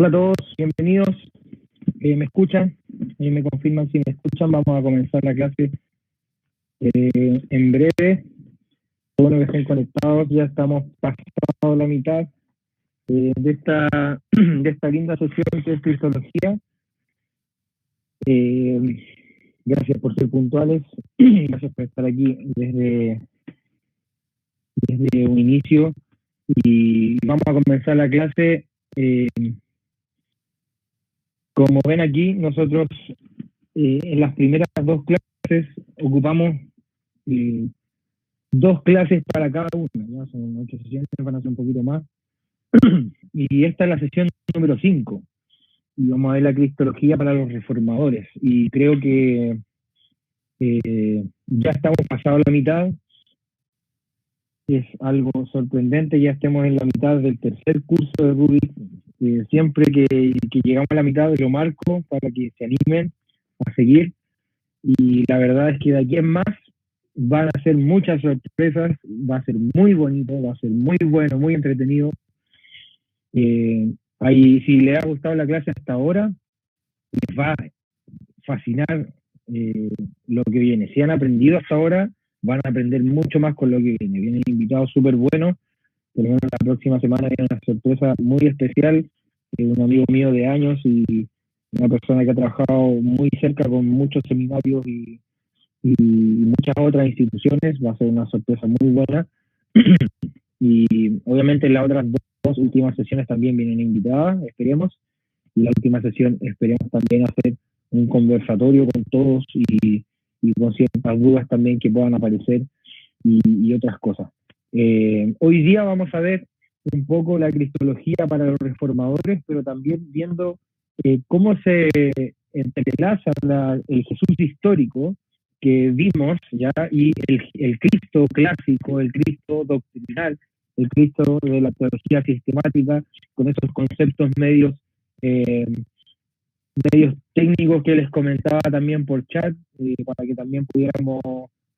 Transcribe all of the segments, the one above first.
Hola a todos, bienvenidos. ¿Me escuchan? Me confirman si me escuchan. Vamos a comenzar la clase en breve. Bueno, que estén conectados, ya estamos pasando la mitad de esta linda sesión que es Cristología. Gracias por ser puntuales, gracias por estar aquí desde un inicio, y vamos a comenzar la clase. Como ven aquí, nosotros en las primeras dos clases ocupamos 2 clases para cada una, ya son 8 sesiones, van a ser un poquito más, y esta es la sesión número 5, y vamos a ver la Cristología para los reformadores, y creo que ya estamos pasados la mitad. Es algo sorprendente, ya estemos en la mitad del tercer curso de Rubik. Siempre que llegamos a la mitad lo marco para que se animen a seguir, y la verdad es que de aquí en más van a ser muchas sorpresas, va a ser muy bonito, va a ser muy bueno, muy entretenido. Si les ha gustado la clase hasta ahora, les va a fascinar lo que viene. Si han aprendido hasta ahora, van a aprender mucho más con lo que viene. Vienen invitados súper buenos. Por ejemplo, la próxima semana viene una sorpresa muy especial, un amigo mío de años y una persona que ha trabajado muy cerca con muchos seminarios y muchas otras instituciones. Va a ser una sorpresa muy buena. Y obviamente las otras dos últimas sesiones también vienen invitadas, esperemos. Y la última sesión esperemos también hacer un conversatorio con todos y con ciertas dudas también que puedan aparecer y otras cosas. Hoy día vamos a ver un poco la cristología para los reformadores, pero también viendo cómo se entrelaza el Jesús histórico que vimos, ¿ya? Y el Cristo clásico, el Cristo doctrinal, el Cristo de la teología sistemática, con esos conceptos medios técnicos que les comentaba también por chat, para que también pudiéramos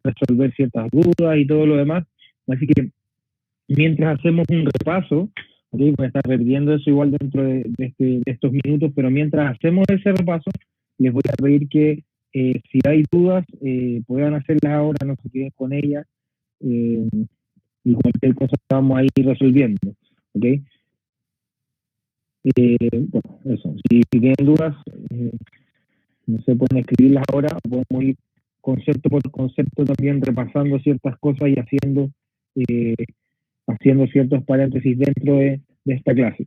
resolver ciertas dudas y todo lo demás. Así que mientras hacemos un repaso, ¿okay? Voy a estar repitiendo eso igual dentro de estos minutos, pero mientras hacemos ese repaso, les voy a pedir que si hay dudas, puedan hacerlas ahora, no se queden con ellas, y cualquier cosa vamos a ir resolviendo, ¿ok? Bueno, eso. Si tienen dudas, no se pueden escribirlas ahora, podemos ir concepto por concepto también repasando ciertas cosas y haciendo ciertos paréntesis dentro de esta clase.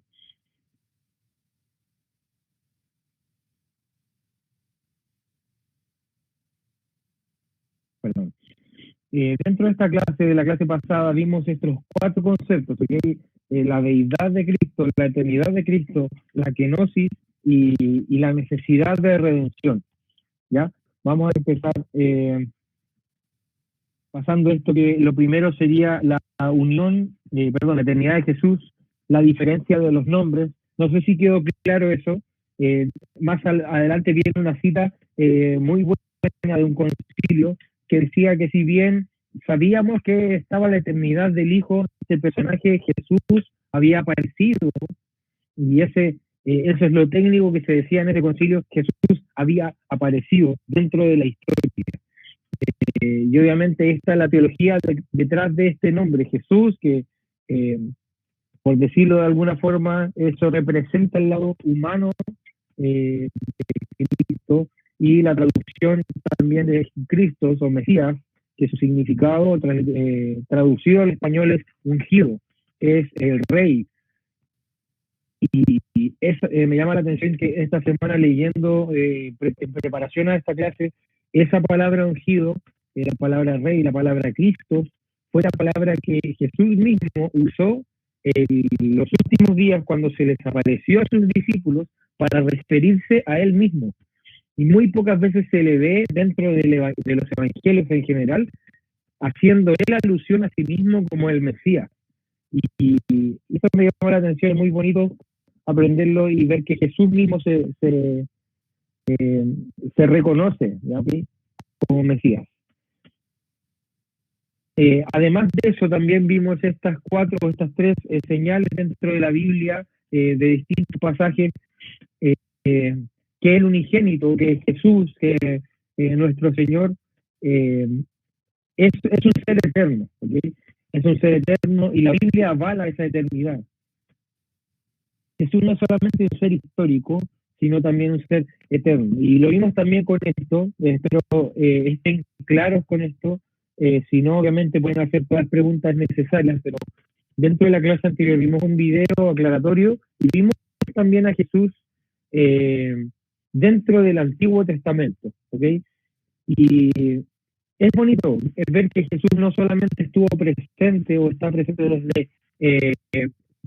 Perdón. Dentro de esta clase, de la clase pasada, vimos estos 4 conceptos, ¿okay? La deidad de Cristo, la eternidad de Cristo, la kenosis y la necesidad de redención, ¿ya? Vamos a empezar pasando esto, que lo primero sería la unión, la eternidad de Jesús, la diferencia de los nombres. No sé si quedó claro eso. Más adelante viene una cita muy buena de un concilio que decía que si bien sabíamos que estaba la eternidad del Hijo, este personaje Jesús había aparecido, y eso es lo técnico que se decía en ese concilio: Jesús había aparecido dentro de la historia. Y obviamente esta es la teología detrás de este nombre, Jesús, que por decirlo de alguna forma, eso representa el lado humano de Cristo, y la traducción también de Cristo o Mesías, que su significado traducido al español es ungido, es el rey. Y me llama la atención que esta semana, leyendo en preparación a esta clase, esa palabra ungido, la palabra rey, la palabra Cristo, fue la palabra que Jesús mismo usó en los últimos días cuando se les apareció a sus discípulos para referirse a él mismo. Y muy pocas veces se le ve dentro de los evangelios en general haciendo él alusión a sí mismo como el Mesías. Y eso me llamó la atención, es muy bonito aprenderlo y ver que Jesús mismo se reconoce, ¿ya? Como Mesías. Además de eso, también vimos estas 3 señales dentro de la Biblia de distintos pasajes, eh, que el unigénito, que es Jesús, que nuestro Señor, eh, es un ser eterno, ¿okay? Es un ser eterno y la Biblia avala esa eternidad. Jesús no es solamente un ser histórico, sino también un ser eterno. Y lo vimos también con esto, espero estén claros con esto, si no, obviamente pueden hacer todas las preguntas necesarias, pero dentro de la clase anterior vimos un video aclaratorio y vimos también a Jesús dentro del Antiguo Testamento, ¿ok? Y es bonito ver que Jesús no solamente estuvo presente o está presente desde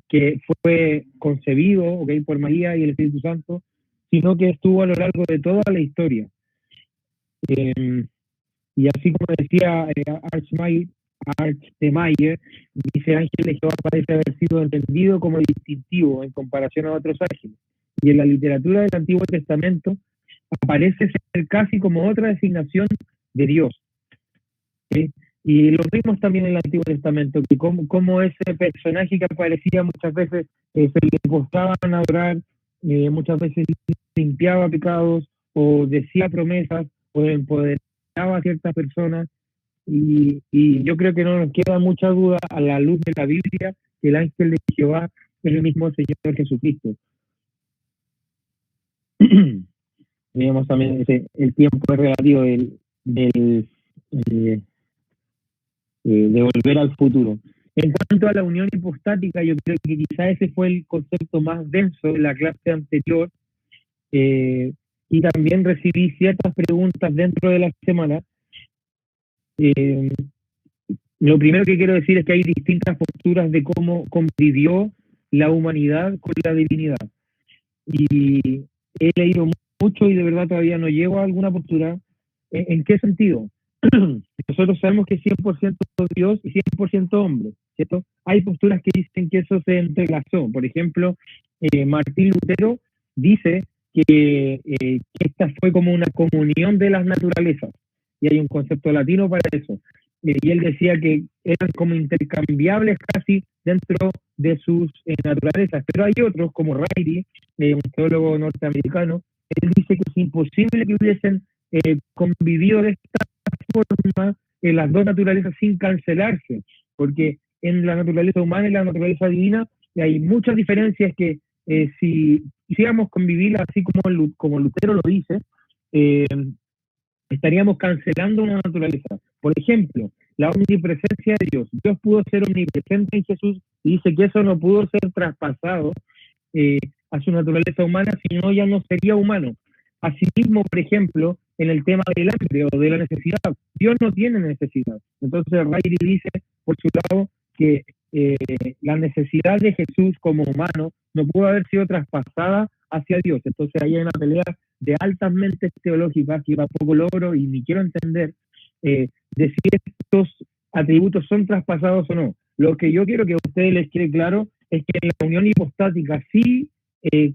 que fue concebido, ¿okay?, por María y el Espíritu Santo, sino que estuvo a lo largo de toda la historia. Y así como decía Arch de Mayer, dice: ángel de Jehová parece haber sido entendido como distintivo en comparación a otros ángeles. Y en la literatura del Antiguo Testamento aparece ser casi como otra designación de Dios. ¿Sí? Y lo vimos también en el Antiguo Testamento, que como ese personaje que aparecía muchas veces se le costaba adorar, muchas veces limpiaba pecados, o decía promesas, o empoderaba a ciertas personas, y yo creo que no nos queda mucha duda a la luz de la Biblia que el ángel de Jehová es el mismo Señor Jesucristo. Teníamos también el tiempo relativo de volver al futuro. En cuanto a la unión hipostática, yo creo que quizá ese fue el concepto más denso de la clase anterior, y también recibí ciertas preguntas dentro de la semana. Lo primero que quiero decir es que hay distintas posturas de cómo convivió la humanidad con la divinidad. Y he leído mucho y de verdad todavía no llego a alguna postura. ¿En qué sentido? Nosotros sabemos que es 100% Dios y 100% hombre, ¿cierto? Hay posturas que dicen que eso se entrelazó. Por ejemplo, Martín Lutero dice que esta fue como una comunión de las naturalezas, y hay un concepto latino para eso. Y él decía que eran como intercambiables casi dentro de sus naturalezas. Pero hay otros, como Riley, un teólogo norteamericano, él dice que es imposible que hubiesen convivido de esta forma las dos naturalezas sin cancelarse, porque en la naturaleza humana y la naturaleza divina hay muchas diferencias que si quisiéramos convivir así como Lutero lo dice, estaríamos cancelando una naturaleza. Por ejemplo, la omnipresencia de Dios. Dios pudo ser omnipresente en Jesús y dice que eso no pudo ser traspasado a su naturaleza humana, si no ya no sería humano. Asimismo, por ejemplo, en el tema del hambre o de la necesidad, Dios no tiene necesidad. Entonces Riley dice, por su lado, que la necesidad de Jesús como humano no pudo haber sido traspasada hacia Dios. Entonces ahí hay una pelea de altas mentes teológicas que tampoco logro y ni quiero entender de si estos atributos son traspasados o no. Lo que yo quiero que a ustedes les quede claro es que en la unión hipostática sí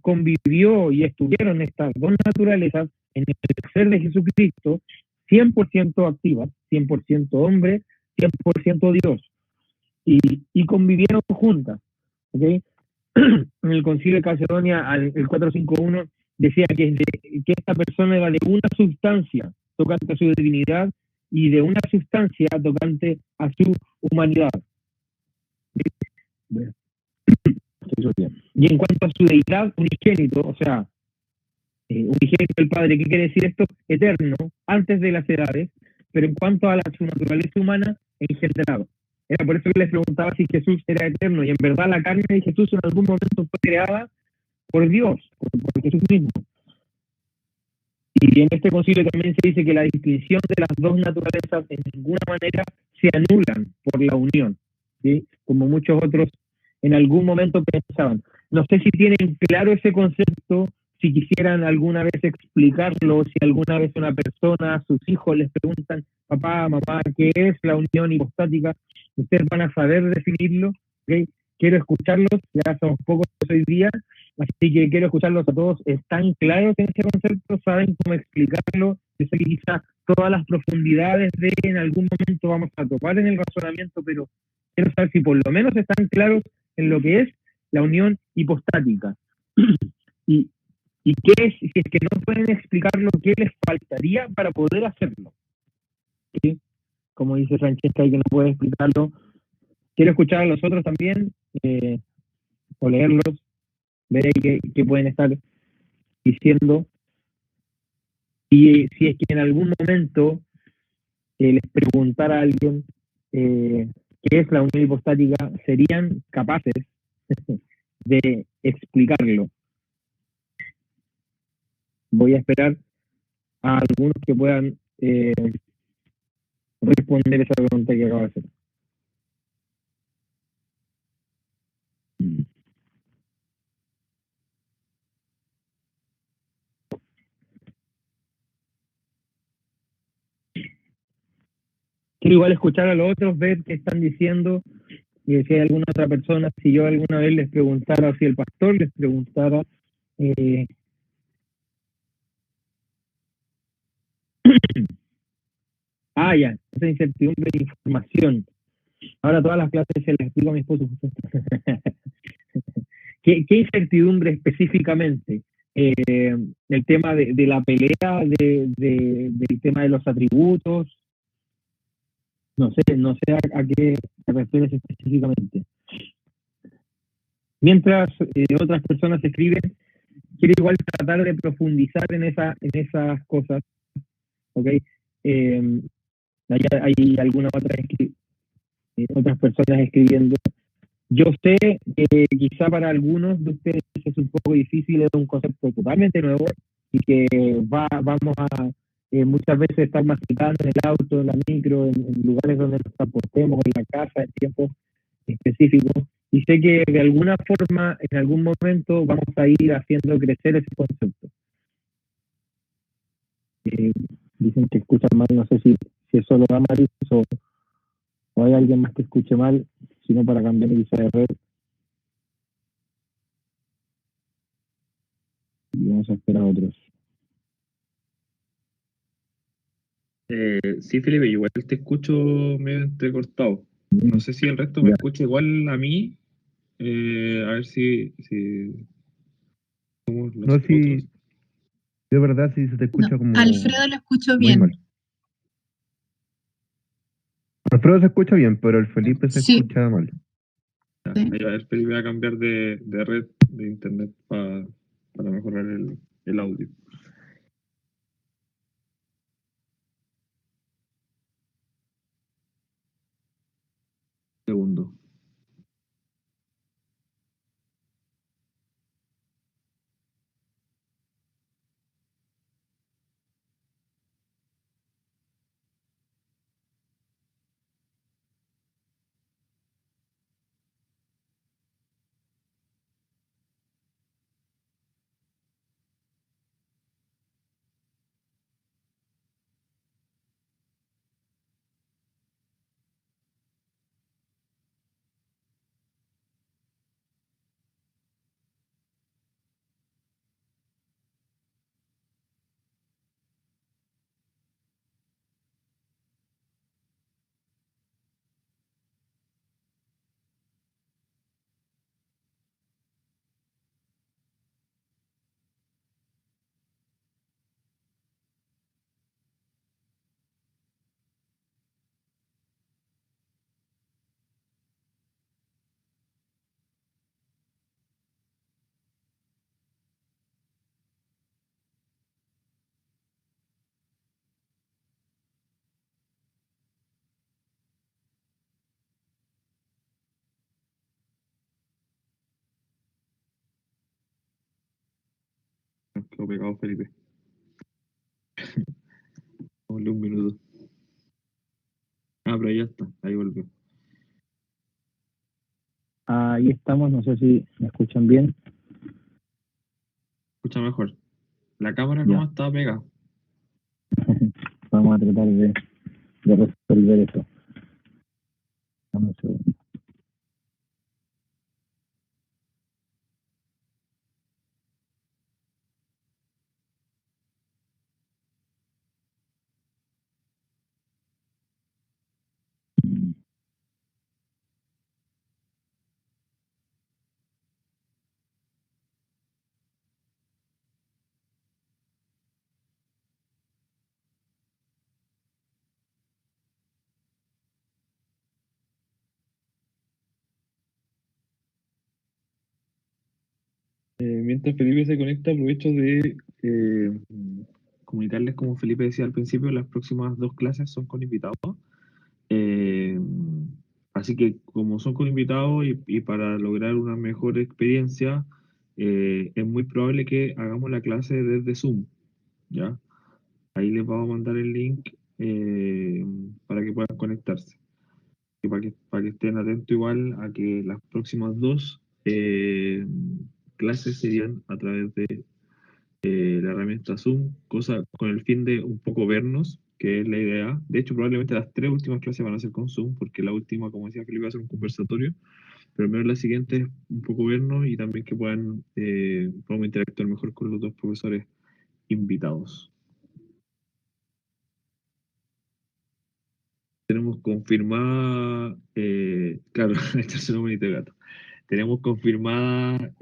convivió y estuvieron estas dos naturalezas en el ser de Jesucristo, 100% activas, 100% hombre, 100% Dios, y convivieron juntas, ¿okay? En el Concilio de Calcedonia, el 451, decía que esta persona era de una sustancia tocante a su divinidad y de una sustancia tocante a su humanidad. Bueno. Y en cuanto a su deidad, unigénito, o sea, unigénito del Padre, ¿qué quiere decir esto? Eterno, antes de las edades, pero en cuanto a su naturaleza humana, engendrado. Era por eso que les preguntaba si Jesús era eterno, y en verdad la carne de Jesús en algún momento fue creada por Dios, por Jesús mismo. Y en este concilio también se dice que la distinción de las dos naturalezas en ninguna manera se anulan por la unión, ¿sí? Como muchos otros en algún momento pensaban. No sé si tienen claro ese concepto, si quisieran alguna vez explicarlo, si alguna vez una persona, sus hijos les preguntan, papá, mamá, ¿qué es la unión hipostática? Ustedes van a saber definirlo, ¿okay? Quiero escucharlos, ya somos pocos hoy día, así que quiero escucharlos a todos. ¿Están claros en ese concepto? ¿Saben cómo explicarlo? Yo sé que quizás todas las profundidades de en algún momento vamos a topar en el razonamiento, pero quiero saber si por lo menos están claros en lo que es la unión hipostática. y, ¿Y qué es? Si es que no pueden explicarlo, ¿qué les faltaría para poder hacerlo? ¿Sí? Como dice Francesca, que no puede explicarlo. Quiero escuchar a los otros también, o leerlos, ver qué pueden estar diciendo. Y si es que en algún momento les preguntara a alguien qué es la unión hipostática, serían capaces de explicarlo. Voy a esperar a algunos que puedan responder esa pregunta que acabo de hacer. Quiero igual escuchar a los otros, ver qué están diciendo, y si hay alguna otra persona, si yo alguna vez les preguntara, o si el pastor les preguntara, ya, esa incertidumbre de información. Ahora todas las clases se las explico a mi esposo. ¿Qué incertidumbre específicamente? El tema de la pelea, del tema de los atributos, no sé a qué te refieres específicamente. Mientras otras personas escriben, quiero igual tratar de profundizar en esas cosas, ¿ok? Hay algunas otras personas escribiendo. Yo sé que quizá para algunos de ustedes es un poco difícil, es un concepto totalmente nuevo y que vamos a muchas veces estar masticando en el auto, en la micro, en lugares donde nos transportemos, en la casa, en tiempos específicos. Y sé que de alguna forma, en algún momento, vamos a ir haciendo crecer ese concepto. Eh, Dicen que escuchan mal, no sé si eso lo da Maris o hay alguien más que escuche mal, sino para cambiar quizá de red. Y vamos a esperar a otros. Sí, Felipe, igual te escucho medio entrecortado. No sé si el resto me escucha igual a mí. A ver si somos los No, otros. sí, de verdad sí se te escucha como Alfredo lo escucho muy bien. mal. Alfredo se escucha bien, pero el Felipe se Sí. escucha mal. Ya, ahí va, el Felipe va a cambiar de red de internet para mejorar el audio. Segundo. Nos quedó pegado Felipe. Démosle un minuto. Pero ahí ya está, ahí volvió. Ahí estamos, no sé si me escuchan bien. Escucha mejor. La cámara Ya. no está pegada. Vamos a tratar de resolver eso. Dame un segundo. Mientras Felipe se conecta, aprovecho de comunicarles, como Felipe decía al principio, las próximas 2 clases son con invitados. Eh, Así que como son con invitados y para lograr una mejor experiencia, es muy probable que hagamos la clase desde Zoom, ¿ya? Ahí les vamos a mandar el link para que puedan conectarse. Y para que estén atentos igual a que las próximas 2 clases serían a través de la herramienta Zoom, cosa con el fin de un poco vernos, que es la idea. De hecho, probablemente las 3 últimas clases van a ser con Zoom, porque la última, como decía Felipe, va a ser un conversatorio, pero al menos la siguiente es un poco vernos y también que podamos interactuar mejor con los 2 profesores invitados. Tenemos confirmada, claro, este es el numerito de gato. Tenemos confirmada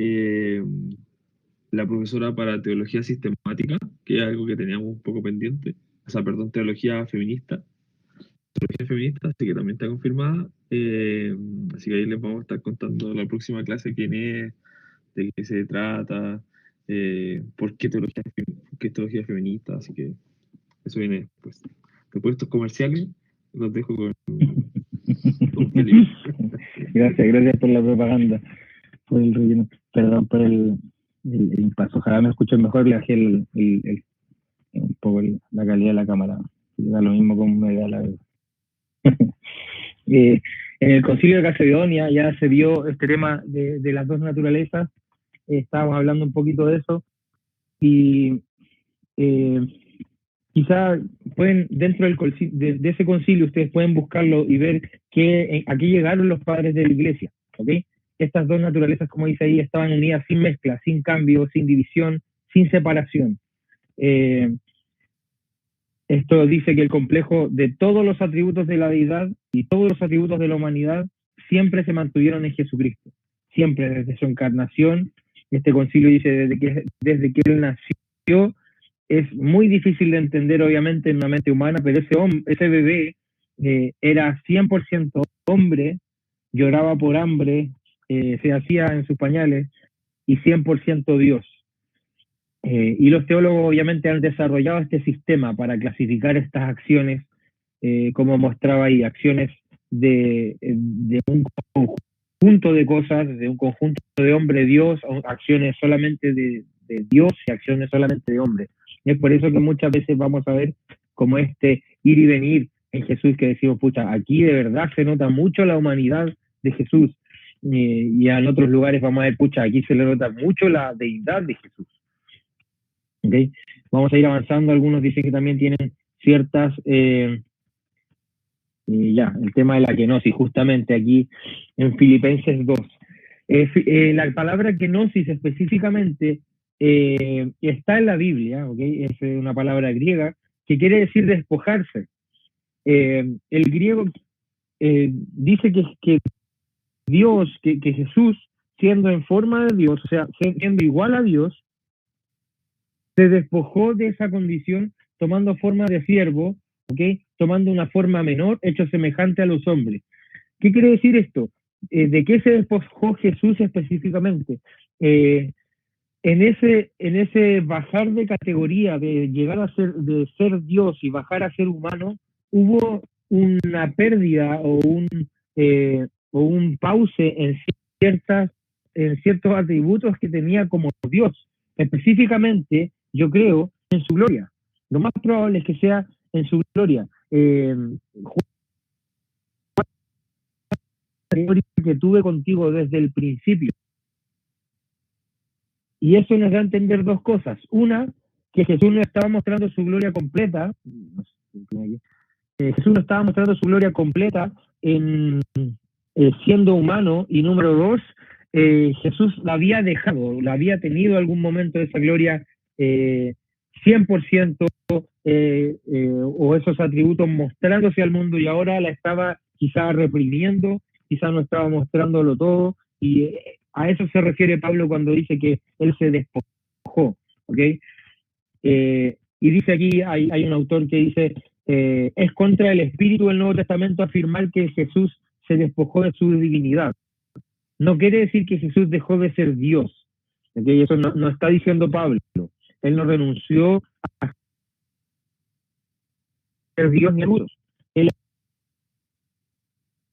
la profesora para teología sistemática, que es algo que teníamos un poco pendiente. O sea, perdón, teología feminista. Teología feminista, así que también está confirmada. Así que ahí les vamos a estar contando la próxima clase quién es, de qué se trata, por qué teología feminista. Así que eso viene después. Después de estos comerciales, los dejo con Felipe. Gracias por la propaganda, por el relleno. Perdón por el impaso. Ojalá me escuchen mejor, le bajé un poco la calidad de la cámara. Da lo mismo como me da la verdad. En el Concilio de Calcedonia ya se vio este tema de las 2 naturalezas. Estábamos hablando un poquito de eso. Y quizá pueden, dentro de ese concilio, ustedes pueden buscarlo y ver a qué llegaron los padres de la iglesia, ¿ok? Estas 2 naturalezas, como dice ahí, estaban unidas sin mezcla, sin cambio, sin división, sin separación. Esto dice que el complejo de todos los atributos de la deidad y todos los atributos de la humanidad siempre se mantuvieron en Jesucristo. Siempre, desde su encarnación. Este concilio dice desde que él nació. Es muy difícil de entender, obviamente, en una mente humana, pero ese bebé era 100% hombre, lloraba por hambre, se hacía en sus pañales, y 100% Dios. Y los teólogos, obviamente, han desarrollado este sistema para clasificar estas acciones, como mostraba ahí, acciones de un conjunto de cosas, de un conjunto de hombre-Dios, acciones solamente de Dios y acciones solamente de hombre. Es por eso que muchas veces vamos a ver como este ir y venir en Jesús, que decimos, pucha, aquí de verdad se nota mucho la humanidad de Jesús, y en otros lugares vamos a ver, pucha, aquí se le nota mucho la deidad de Jesús. ¿Okay? Vamos a ir avanzando. Algunos dicen que también tienen ciertas, el tema de la kenosis, justamente aquí en Filipenses 2. La palabra kenosis específicamente está en la Biblia, ¿okay? Es una palabra griega que quiere decir despojarse. El griego dice que Dios, que Jesús, siendo en forma de Dios, o sea, siendo igual a Dios, se despojó de esa condición tomando forma de siervo, ¿okay? Tomando una forma menor, hecho semejante a los hombres. ¿Qué quiere decir esto? ¿De qué se despojó Jesús específicamente? En ese bajar de categoría, de llegar de ser Dios y bajar a ser humano, hubo una pérdida o un pause en ciertos atributos que tenía como Dios. Específicamente, yo creo, en su gloria. Lo más probable es que sea en su gloria. Que tuve contigo desde el principio. Y eso nos da a entender 2 cosas. Una, que Jesús no estaba mostrando su gloria completa. Jesús no estaba mostrando su gloria completa en siendo humano. Y número 2, Jesús la había dejado, la había tenido algún momento de esa gloria 100%, o esos atributos mostrándose al mundo, y ahora la estaba quizá reprimiendo, quizá no estaba mostrándolo todo, y a eso se refiere Pablo cuando dice que él se despojó, ¿ok? Y dice aquí, hay un autor que dice, es contra el espíritu del Nuevo Testamento afirmar que Jesús se despojó de su divinidad. No quiere decir que Jesús dejó de ser Dios, ¿Ok? Eso no está diciendo Pablo. Él no renunció a ser Dios ni a Dios. Él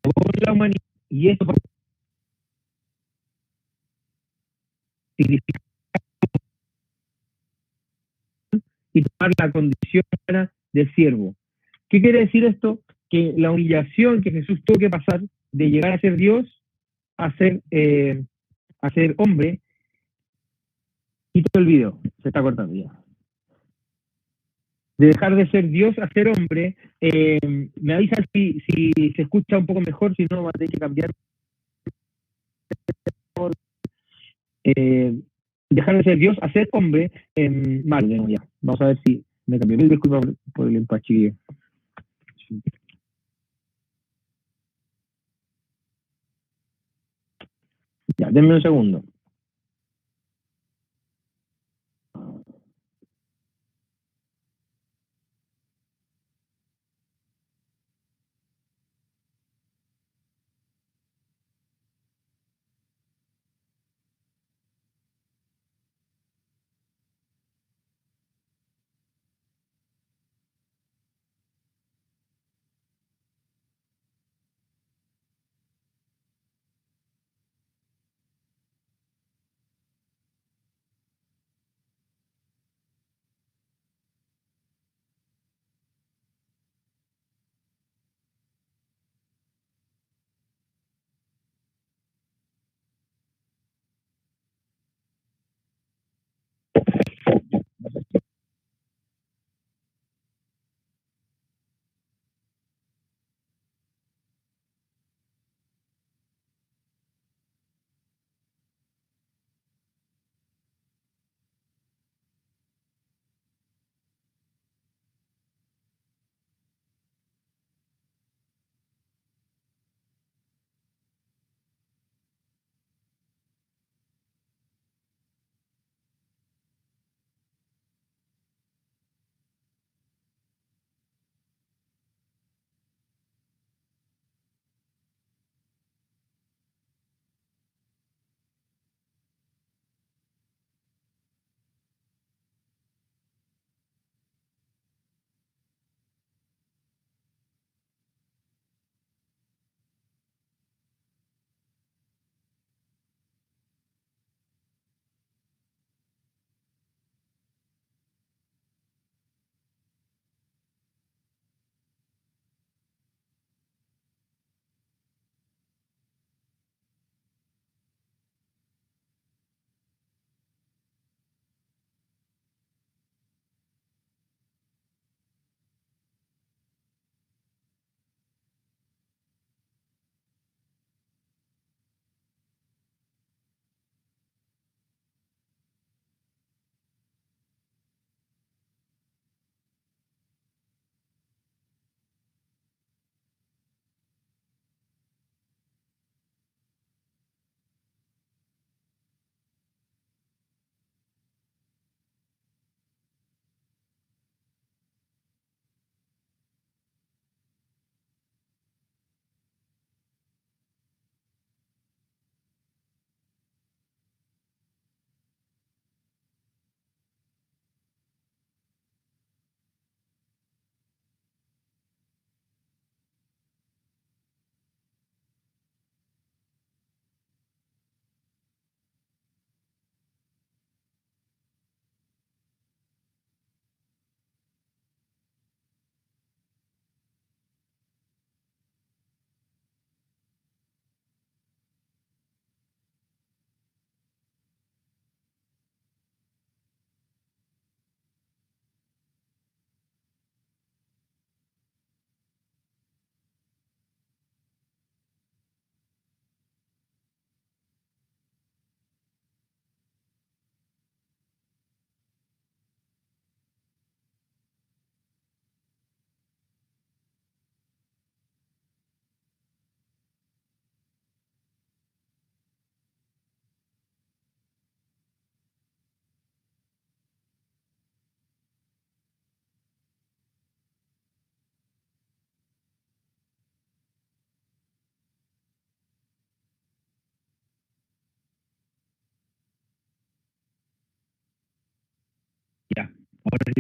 amó la humanidad y eso significa y tomar la condición de siervo. ¿Qué quiere decir esto? Que la humillación que Jesús tuvo que pasar de llegar a ser Dios a ser hombre, y todo el video, se está cortando ya. De dejar de ser Dios a ser hombre, me avisan si se escucha un poco mejor, si no va a tener que cambiar. Eh, Dejar de ser Dios a ser hombre, mal, ya. Vamos a ver si me cambió. Mil disculpas por el empache. Ya, denme un segundo.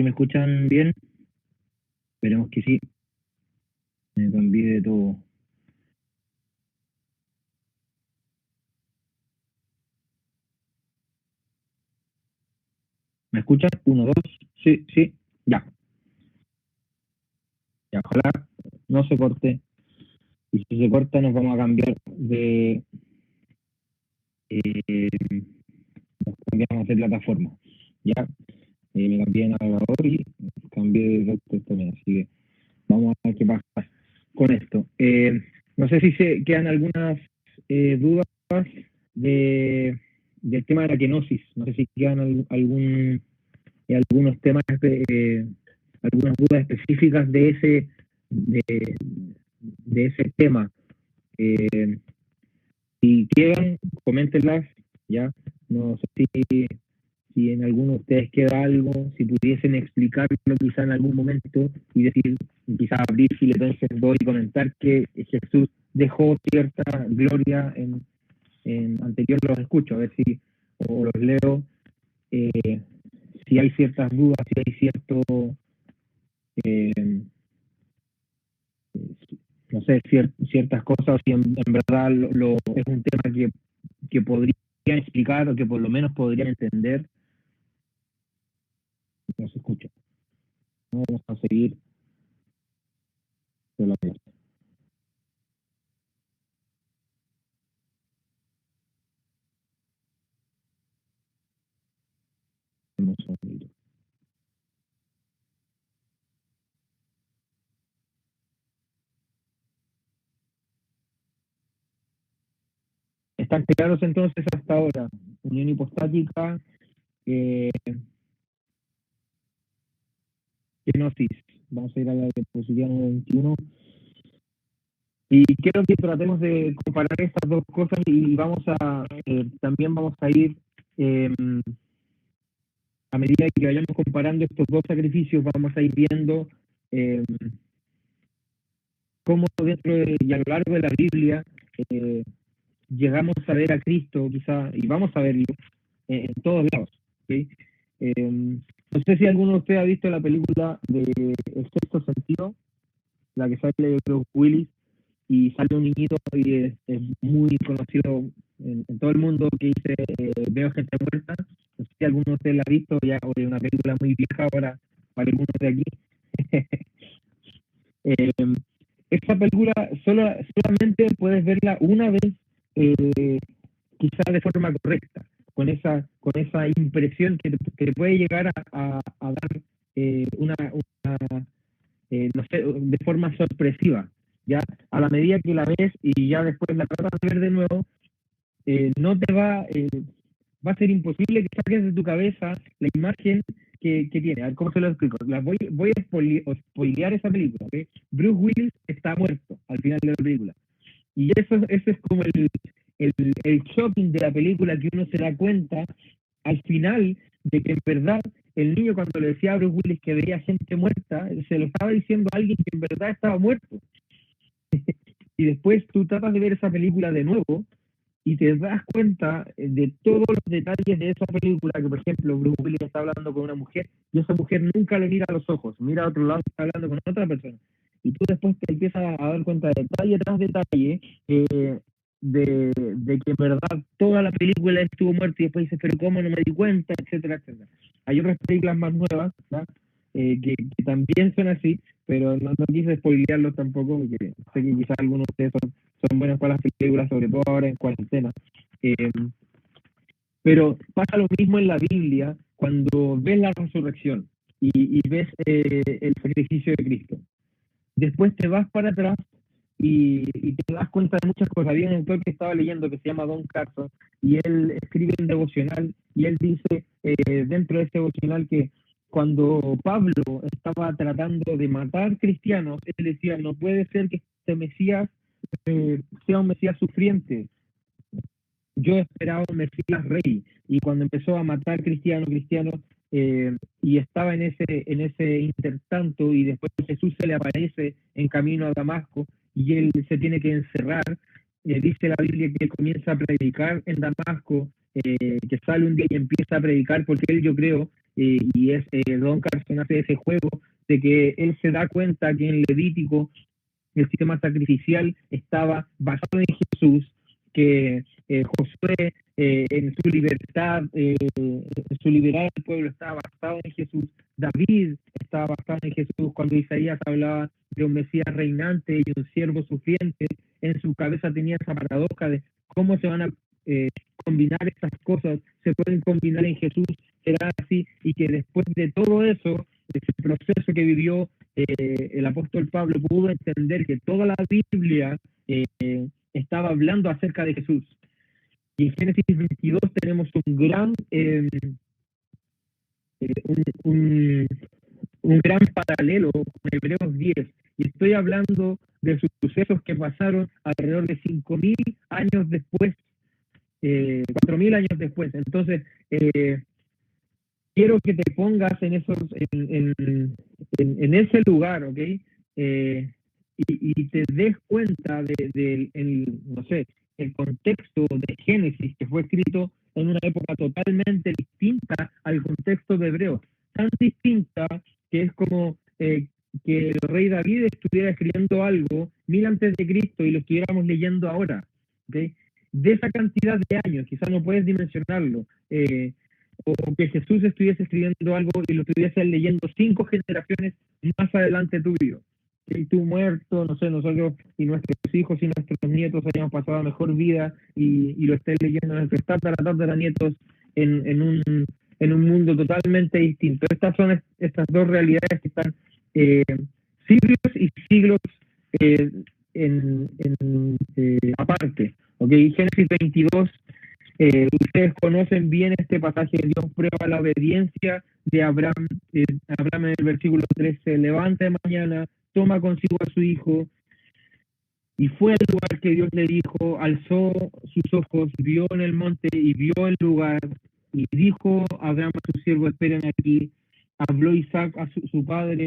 si me escuchan bien. Esperemos que sí. Me cambié de todo. ¿Me escuchan? Uno, dos. Sí, sí. Ya. Ya, ojalá no se corte. Y si se corta, nos vamos a cambiar de. Nos cambiamos de plataforma. Ya. Me cambié de navegador y cambié de doctor también. Así que vamos a ver qué pasa con esto. No sé si se quedan algunas dudas del tema de la kenosis. No sé si quedan algunos temas, algunas dudas específicas de, de ese tema. Si quieran, coméntenlas, ya. No sé si en alguno de ustedes queda algo, si pudiesen explicarlo quizá en algún momento y decir, quizá abrir Filipenses 2 y comentar que Jesús dejó cierta gloria en anterior los escucho, a ver si o los leo, eh, si hay ciertas dudas, si hay eh, no sé, ciertas cosas, si en verdad es un tema que podrían explicar o que por lo menos podrían entender. No se escucha. No vamos a seguir. ¿Están claros entonces hasta ahora? Unión hipostática, kenosis. Vamos a ir a la diapositiva número 21. Y quiero que tratemos de comparar estas dos cosas y también vamos a ir, a medida que vayamos comparando estos dos sacrificios, vamos a ir viendo cómo y a lo largo de la Biblia llegamos a ver a Cristo, quizá, y vamos a verlo en todos lados. ¿Okay? No sé si alguno de ustedes ha visto la película de El Sexto Sentido, la que sale de Bruce Willis, y sale un niñito y es muy conocido en todo el mundo que dice veo gente muerta. No sé si alguno de ustedes la ha visto, ya o es una película muy vieja para algunos de aquí. Esa película solamente puedes verla una vez, quizá de forma correcta, con esa impresión que te puede llegar a dar no sé, de forma sorpresiva. Ya a la medida que la ves y ya después la tratas de ver de nuevo, no te va a ser imposible que saques de tu cabeza la imagen que tiene. A ver, ¿cómo se lo explico? Voy a spoilear esa película. ¿Okay? Bruce Willis está muerto al final de la película. Y eso es como el shocking de la película, que uno se da cuenta al final de que en verdad el niño, cuando le decía a Bruce Willis que veía gente muerta, se lo estaba diciendo a alguien que en verdad estaba muerto. Y después tú tratas de ver esa película de nuevo y te das cuenta de todos los detalles de esa película, que por ejemplo Bruce Willis está hablando con una mujer y esa mujer nunca le mira a los ojos, mira a otro lado, está hablando con otra persona. Y tú después te empiezas a dar cuenta de detalle tras detalle, de que en verdad toda la película estuvo muerta y después dices, pero ¿cómo no me di cuenta? Etcétera, etcétera. Hay otras películas más nuevas, ¿no? Que también son así, pero no quise spoilearlos tampoco, porque sé que quizás algunos de ustedes son buenos para las películas, sobre todo ahora en cuarentena. Pero pasa lo mismo en la Biblia cuando ves la resurrección y ves el sacrificio de Cristo. Después te vas para atrás y te das cuenta de muchas cosas. Había un autor que estaba leyendo que se llama Don Carson y él escribe un devocional y él dice dentro de ese devocional que cuando Pablo estaba tratando de matar cristianos, él decía, no puede ser que este Mesías sea un Mesías sufriente. Yo esperaba un Mesías rey, y cuando empezó a matar cristianos, y estaba en ese intertanto, y después Jesús se le aparece en camino a Damasco, y él se tiene que encerrar, dice la Biblia que él comienza a predicar en Damasco, que sale un día y empieza a predicar, porque él, yo creo, y Don Carson hace ese juego de que él se da cuenta que en Levítico el sistema sacrificial estaba basado en Jesús, que Josué en su libertad, en su liberar al pueblo estaba basado en Jesús, David estaba basado en Jesús, cuando Isaías hablaba de un Mesías reinante y un siervo sufriente, en su cabeza tenía esa paradoja de cómo se van a combinar estas cosas, se pueden combinar en Jesús, será así, y que después de todo eso, ese proceso que vivió el apóstol Pablo, pudo entender que toda la Biblia estaba hablando acerca de Jesús. Y en Génesis 22 tenemos un gran un gran paralelo con Hebreos 10, y estoy hablando de sus sucesos que pasaron alrededor de 5.000 años después, 4.000 años después. Entonces, quiero que te pongas en ese lugar, ¿ok? Y te des cuenta no sé, el contexto de Génesis, que fue escrito en una época totalmente distinta al contexto de Hebreos, tan distinta que es como que el rey David estuviera escribiendo algo 1000 antes de Cristo y lo estuviéramos leyendo ahora, ¿okay? De esa cantidad de años, quizás no puedes dimensionarlo, o que Jesús estuviese escribiendo algo y lo estuviese leyendo 5 generaciones más adelante tuyo. Y tú muerto, no sé, nosotros y nuestros hijos y nuestros nietos hayamos pasado mejor vida y lo estés leyendo nuestros tataranietos en un mundo totalmente distinto. Estas son estas dos realidades que están siglos y siglos aparte. ¿Okay? Génesis 22, ustedes conocen bien este pasaje. Dios prueba la obediencia de Abraham. Abraham en el versículo 3 se levanta de mañana, toma consigo a su hijo y fue al lugar que Dios le dijo, alzó sus ojos, vio en el monte y vio el lugar y dijo a Abraham a su siervo, esperen aquí. Habló Isaac a su padre,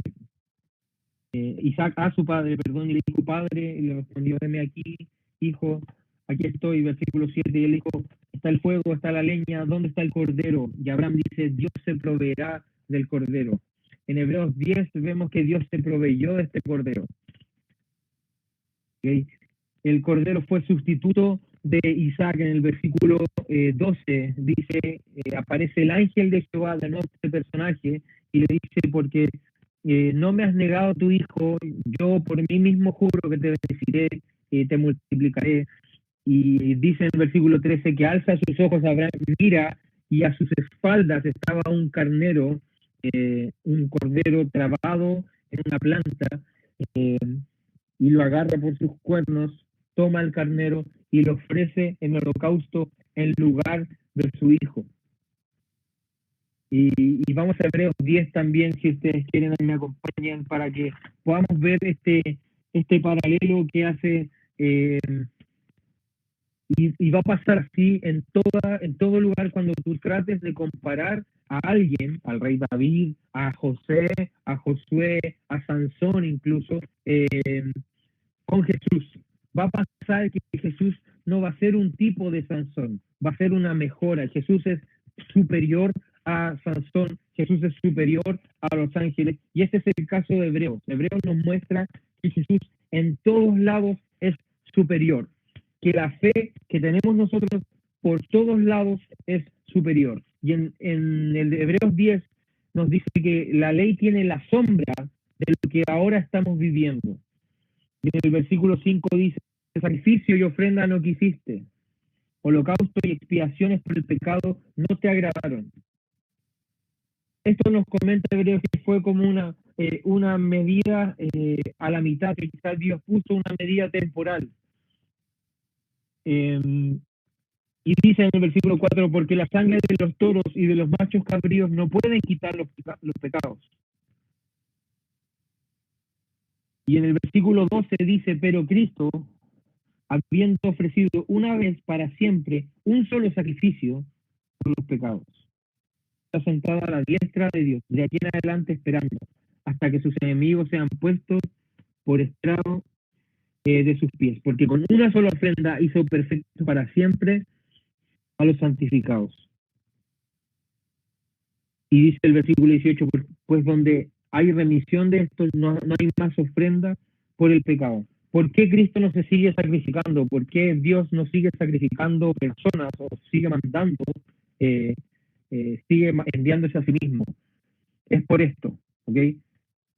Isaac a su padre, perdón, y le dijo, padre, y le respondió, heme aquí, hijo, aquí estoy, versículo 7, y él dijo, está el fuego, está la leña, ¿dónde está el cordero? Y Abraham dice, Dios se proveerá del cordero. En Hebreos 10 vemos que Dios se proveyó de este cordero. ¿Okay? El cordero fue sustituto de Isaac. En el versículo 12 dice, aparece el ángel de Jehová, de nuevo este personaje, y le dice, porque no me has negado a tu hijo, yo por mí mismo juro que te bendeciré, te multiplicaré. Y dice en el versículo 13 que alza sus ojos a Abraham, mira, y a sus espaldas estaba un carnero, un cordero trabado en una planta, y lo agarra por sus cuernos, toma el carnero y lo ofrece en holocausto en lugar de su hijo. Y vamos a Hebreos 10 también, si ustedes quieren, me acompañan para que podamos ver este paralelo que hace, y va a pasar así en todo lugar cuando tú trates de comparar a alguien, al rey David, a José, a Josué, a Sansón incluso, con Jesús. Va a pasar que Jesús no va a ser un tipo de Sansón, va a ser una mejora. Jesús es superior a Sansón, Jesús es superior a los ángeles, y este es el caso de Hebreos. Hebreos nos muestra que Jesús en todos lados es superior, que la fe que tenemos nosotros por todos lados es superior. Y en el de Hebreos 10 nos dice que la ley tiene la sombra de lo que ahora estamos viviendo. Y en el versículo 5 dice, sacrificio y ofrenda no quisiste, holocausto y expiaciones por el pecado no te agradaron. Esto nos comenta Hebreos que fue como una medida a la mitad, que quizás Dios puso una medida temporal. Y dice en el versículo 4, porque la sangre de los toros y de los machos cabríos no pueden quitar los pecados. Y en el versículo 12 dice, pero Cristo, habiendo ofrecido una vez para siempre un solo sacrificio por los pecados, está sentado a la diestra de Dios, de aquí en adelante esperando, hasta que sus enemigos sean puestos por estrado de sus pies, porque con una sola ofrenda hizo perfecto para siempre a los santificados. Y dice el versículo 18, pues donde hay remisión de esto, no hay más ofrenda por el pecado. ¿Por qué Cristo no se sigue sacrificando? ¿Por qué Dios no sigue sacrificando personas o sigue mandando, sigue enviándose a sí mismo? Es por esto, ¿ok?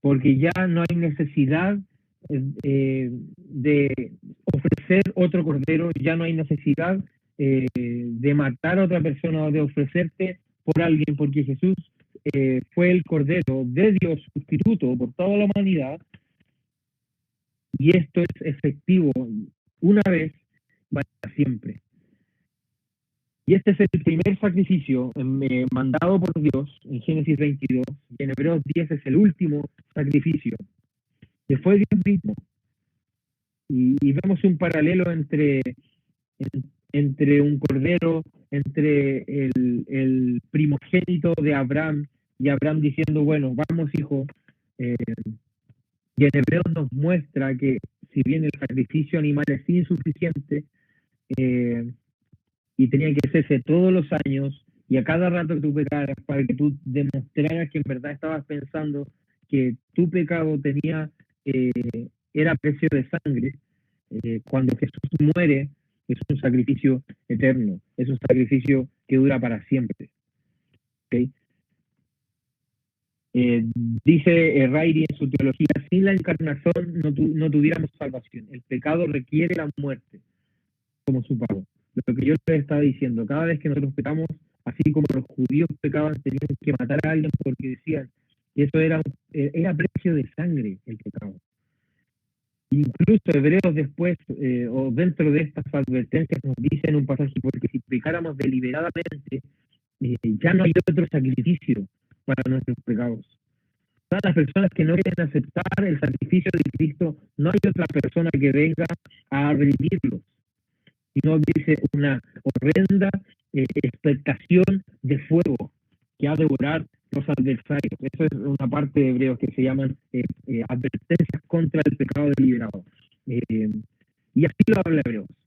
Porque ya no hay necesidad de ofrecer otro cordero, ya no hay necesidad de matar a otra persona o de ofrecerte por alguien, porque Jesús fue el cordero de Dios sustituto por toda la humanidad, y esto es efectivo una vez para siempre. Y este es el primer sacrificio mandado por Dios en Génesis 22, y en Hebreos 10 es el último sacrificio, que fue Dios mismo. Y vemos un paralelo entre un cordero, entre el primogénito de Abraham, y Abraham diciendo, bueno, vamos hijo, y en Hebreos nos muestra que si bien el sacrificio animal es insuficiente, y tenía que hacerse todos los años, y a cada rato que tú pecaras, para que tú demostraras que en verdad estabas pensando que tu pecado era precio de sangre, cuando Jesús muere, es un sacrificio eterno, es un sacrificio que dura para siempre. ¿Okay? Dice Rairi en su teología, sin la encarnación no tuviéramos salvación. El pecado requiere la muerte como su pago. Lo que yo les estaba diciendo, cada vez que nosotros pecamos, así como los judíos pecaban, tenían que matar a alguien porque decían que eso era precio de sangre, el pecado. Incluso Hebreos después, o dentro de estas advertencias, nos dice en un pasaje, porque si pecáramos deliberadamente, ya no hay otro sacrificio para nuestros pecados. Todas las personas que no quieren aceptar el sacrificio de Cristo, no hay otra persona que venga a redimirlos, sino dice una horrenda expectación de fuego que ha de devorar los adversarios. Eso es una parte de Hebreos que se llaman advertencias contra el pecado deliberado. Y así lo habla Hebreos. ¿Por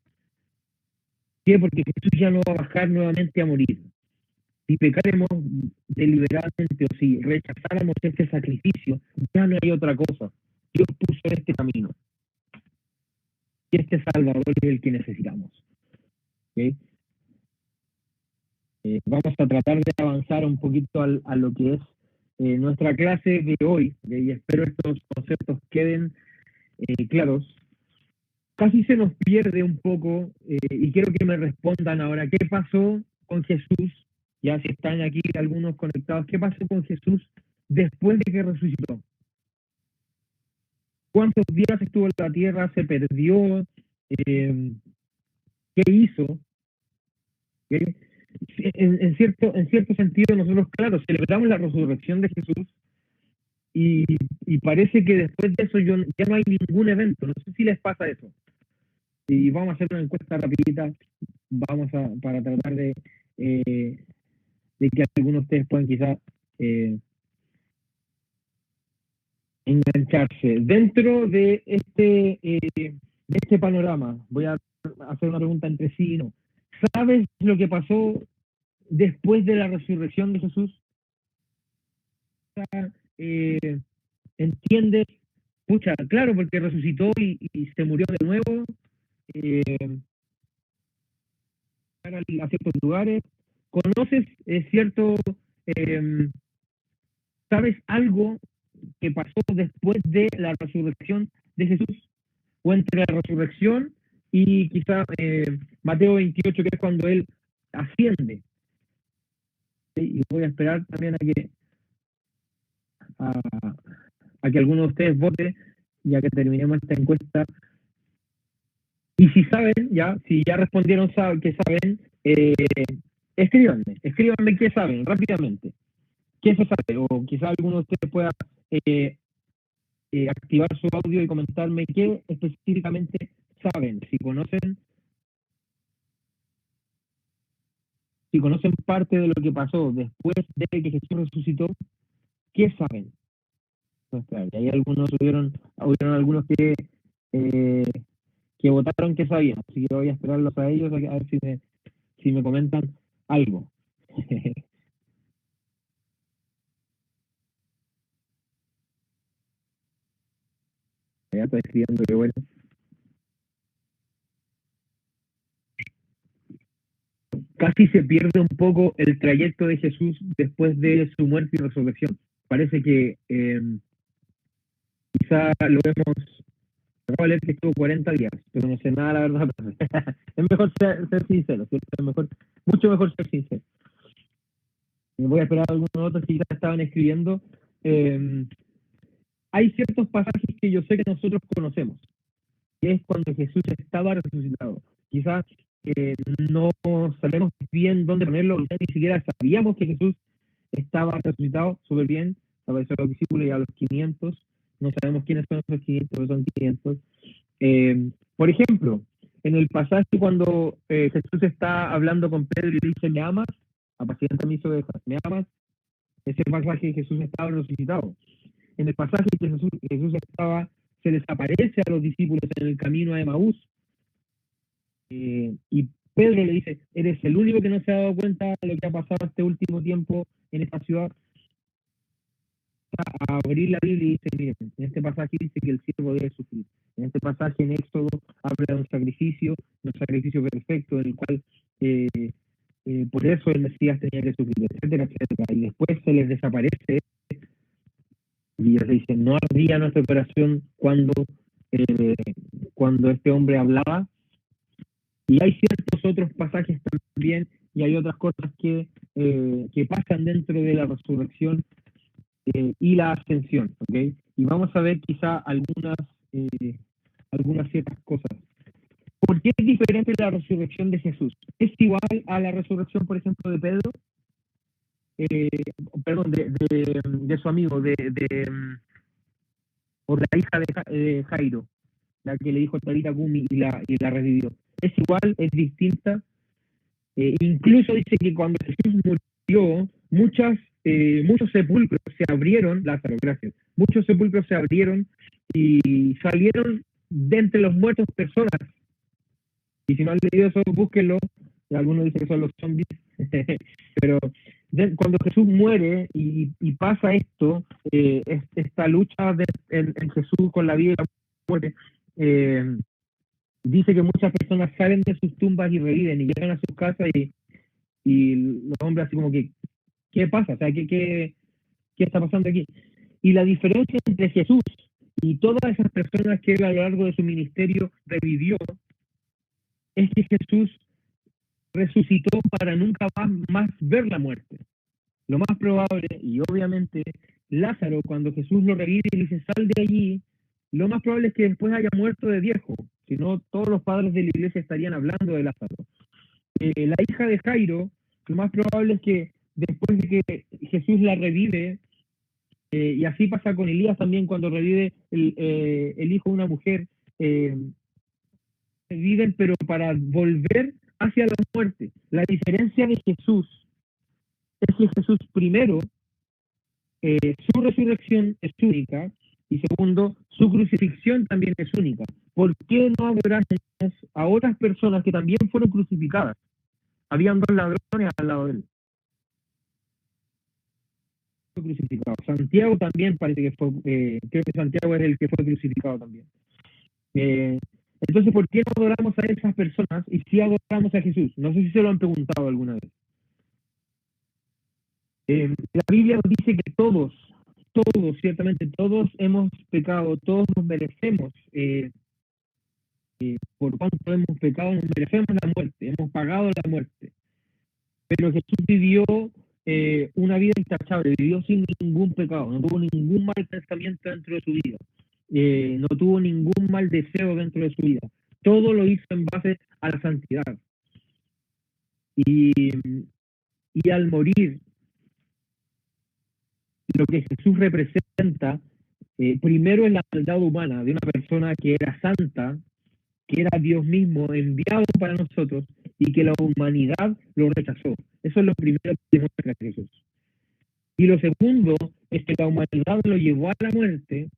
qué? Porque Jesús ya no va a bajar nuevamente a morir. Si pecaremos deliberadamente o si rechazáramos este sacrificio, ya no hay otra cosa. Dios puso este camino. Y este Salvador es el que necesitamos. ¿Okay? Vamos a tratar de avanzar un poquito a lo que es nuestra clase de hoy, y espero estos conceptos queden claros. Casi se nos pierde un poco, y quiero que me respondan ahora, ¿qué pasó con Jesús? Ya si están aquí algunos conectados, ¿qué pasó con Jesús después de que resucitó? ¿Cuántos días estuvo en la tierra? ¿Se perdió? ¿Qué hizo? ¿Okay? En cierto sentido, nosotros, claro, celebramos la resurrección de Jesús, y parece que después de eso ya no hay ningún evento. No sé si les pasa eso. Y vamos a hacer una encuesta rapidita, para tratar de que algunos de ustedes puedan quizás engancharse. Dentro de este panorama, voy a hacer una pregunta entre sí y no. ¿Sabes lo que pasó después de la resurrección de Jesús? ¿Entiendes? Pucha, claro, porque resucitó y se murió de nuevo, a ciertos lugares. ¿Conoces sabes algo que pasó después de la resurrección de Jesús? O entre la resurrección y quizá Mateo 28, que es cuando él asciende. ¿Sí? Y voy a esperar también a que alguno de ustedes vote, ya que terminemos esta encuesta. Y si ya respondieron que saben, escríbanme qué saben rápidamente. ¿Qué se sabe? O quizá alguno de ustedes pueda activar su audio y comentarme qué específicamente saben. Si conocen parte de lo que pasó después de que Jesús resucitó, ¿qué saben? Pues claro, y hay hubieron algunos que votaron que sabían, así que voy a esperarlos a ellos a ver si me comentan algo. Ya está escribiendo, que bueno. Casi se pierde un poco el trayecto de Jesús después de su muerte y resurrección. Parece que quizá lo vemos, acabo de leer que estuvo 40 días, pero no sé nada, la verdad. Es mejor ser sincero, ¿cierto? Es mejor, mucho mejor ser sincero. Voy a esperar a algunos otros que ya estaban escribiendo. Hay ciertos pasajes que yo sé que nosotros conocemos, que es cuando Jesús estaba resucitado. Quizás no sabemos bien dónde ponerlo, ni siquiera sabíamos que Jesús estaba resucitado súper bien, apareció a los discípulos y a los 500, no sabemos quiénes son esos 500, pero son 500. Por ejemplo, en el pasaje cuando Jesús está hablando con Pedro y le dice, ¿me amas? Apacienta mis ovejas, ¿me amas? Ese pasaje Jesús estaba resucitado. En el pasaje que Jesús se desaparece a los discípulos en el camino a Emaús, y Pedro le dice, eres el único que no se ha dado cuenta de lo que ha pasado este último tiempo en esta ciudad. A abrir la Biblia y dice, miren, en este pasaje dice que el siervo debe sufrir. En este pasaje en Éxodo habla de un sacrificio perfecto, en el cual por eso el Mesías tenía que sufrir, etcétera, etcétera. Y después se les desaparece y ellos dicen, no ardía nuestra operación cuando este hombre hablaba. Y hay ciertos otros pasajes también, y hay otras cosas que pasan dentro de la resurrección y la ascensión, ¿ok? Y vamos a ver quizá algunas ciertas cosas. ¿Por qué es diferente la resurrección de Jesús? ¿Es igual a la resurrección, por ejemplo, de Pedro? Perdón, de su amigo, o de la hija de Jairo, la que le dijo Talita Kumi y la revivió. ¿Es igual? ¿Es distinta? Incluso dice que cuando Jesús murió, muchos sepulcros se abrieron, Lázaro, gracias, muchos sepulcros se abrieron y salieron de entre los muertos personas. Y si no han leído eso, búsquenlo. Algunos dicen que son los zombies. Pero cuando Jesús muere y pasa esto, esta lucha en Jesús con la vida y la muerte, dice que muchas personas salen de sus tumbas y reviven y llegan a sus casas y los hombres así como que, ¿qué pasa? O sea, ¿qué está pasando aquí? Y la diferencia entre Jesús y todas esas personas que él a lo largo de su ministerio revivió es que Jesús resucitó para nunca más ver la muerte. Lo más probable, y obviamente Lázaro, cuando Jesús lo revive y le dice, sal de allí, lo más probable es que después haya muerto de viejo. Si no, todos los padres de la iglesia estarían hablando de Lázaro. La hija de Jairo, lo más probable es que después de que Jesús la revive, y así pasa con Elías también cuando revive el hijo de una mujer, reviven pero para volver hacia la muerte. La diferencia de Jesús es que Jesús primero, su resurrección es única, y segundo, su crucifixión también es única. ¿Por qué no adoramos a otras personas que también fueron crucificadas? Habían dos ladrones al lado de él. Fue crucificado. Santiago también parece que fue, creo que Santiago es el que fue crucificado también. Entonces, ¿por qué no adoramos a esas personas y sí adoramos a Jesús? No sé si se lo han preguntado alguna vez. La Biblia nos dice que todos, ciertamente todos hemos pecado, todos nos merecemos, por cuanto hemos pecado, nos merecemos la muerte, hemos pagado la muerte. Pero Jesús vivió una vida intachable, vivió sin ningún pecado, no tuvo ningún mal pensamiento dentro de su vida, no tuvo ningún mal deseo dentro de su vida. Todo lo hizo en base a la santidad. Y al morir, lo que Jesús representa, primero es la maldad humana de una persona que era santa, que era Dios mismo enviado para nosotros y que la humanidad lo rechazó. Eso es lo primero que demuestra Jesús. Y lo segundo es que la humanidad lo llevó a la muerte,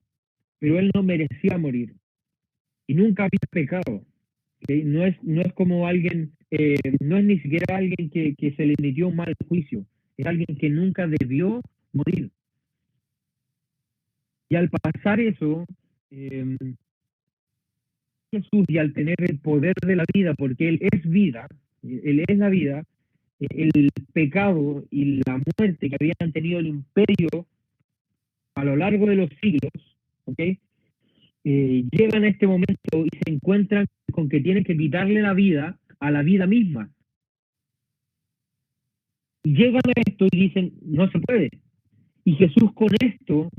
pero él no merecía morir. Y nunca había pecado. ¿Okay? No es como alguien, no es ni siquiera alguien que se le emitió un mal juicio. Es alguien que nunca debió morir. Y al pasar eso, Jesús, y al tener el poder de la vida, porque Él es vida, Él es la vida, el pecado y la muerte que habían tenido el imperio a lo largo de los siglos, ¿ok? Llegan a este momento y se encuentran con que tienen que quitarle la vida a la vida misma. Y llegan a esto y dicen, no se puede. Y Jesús con esto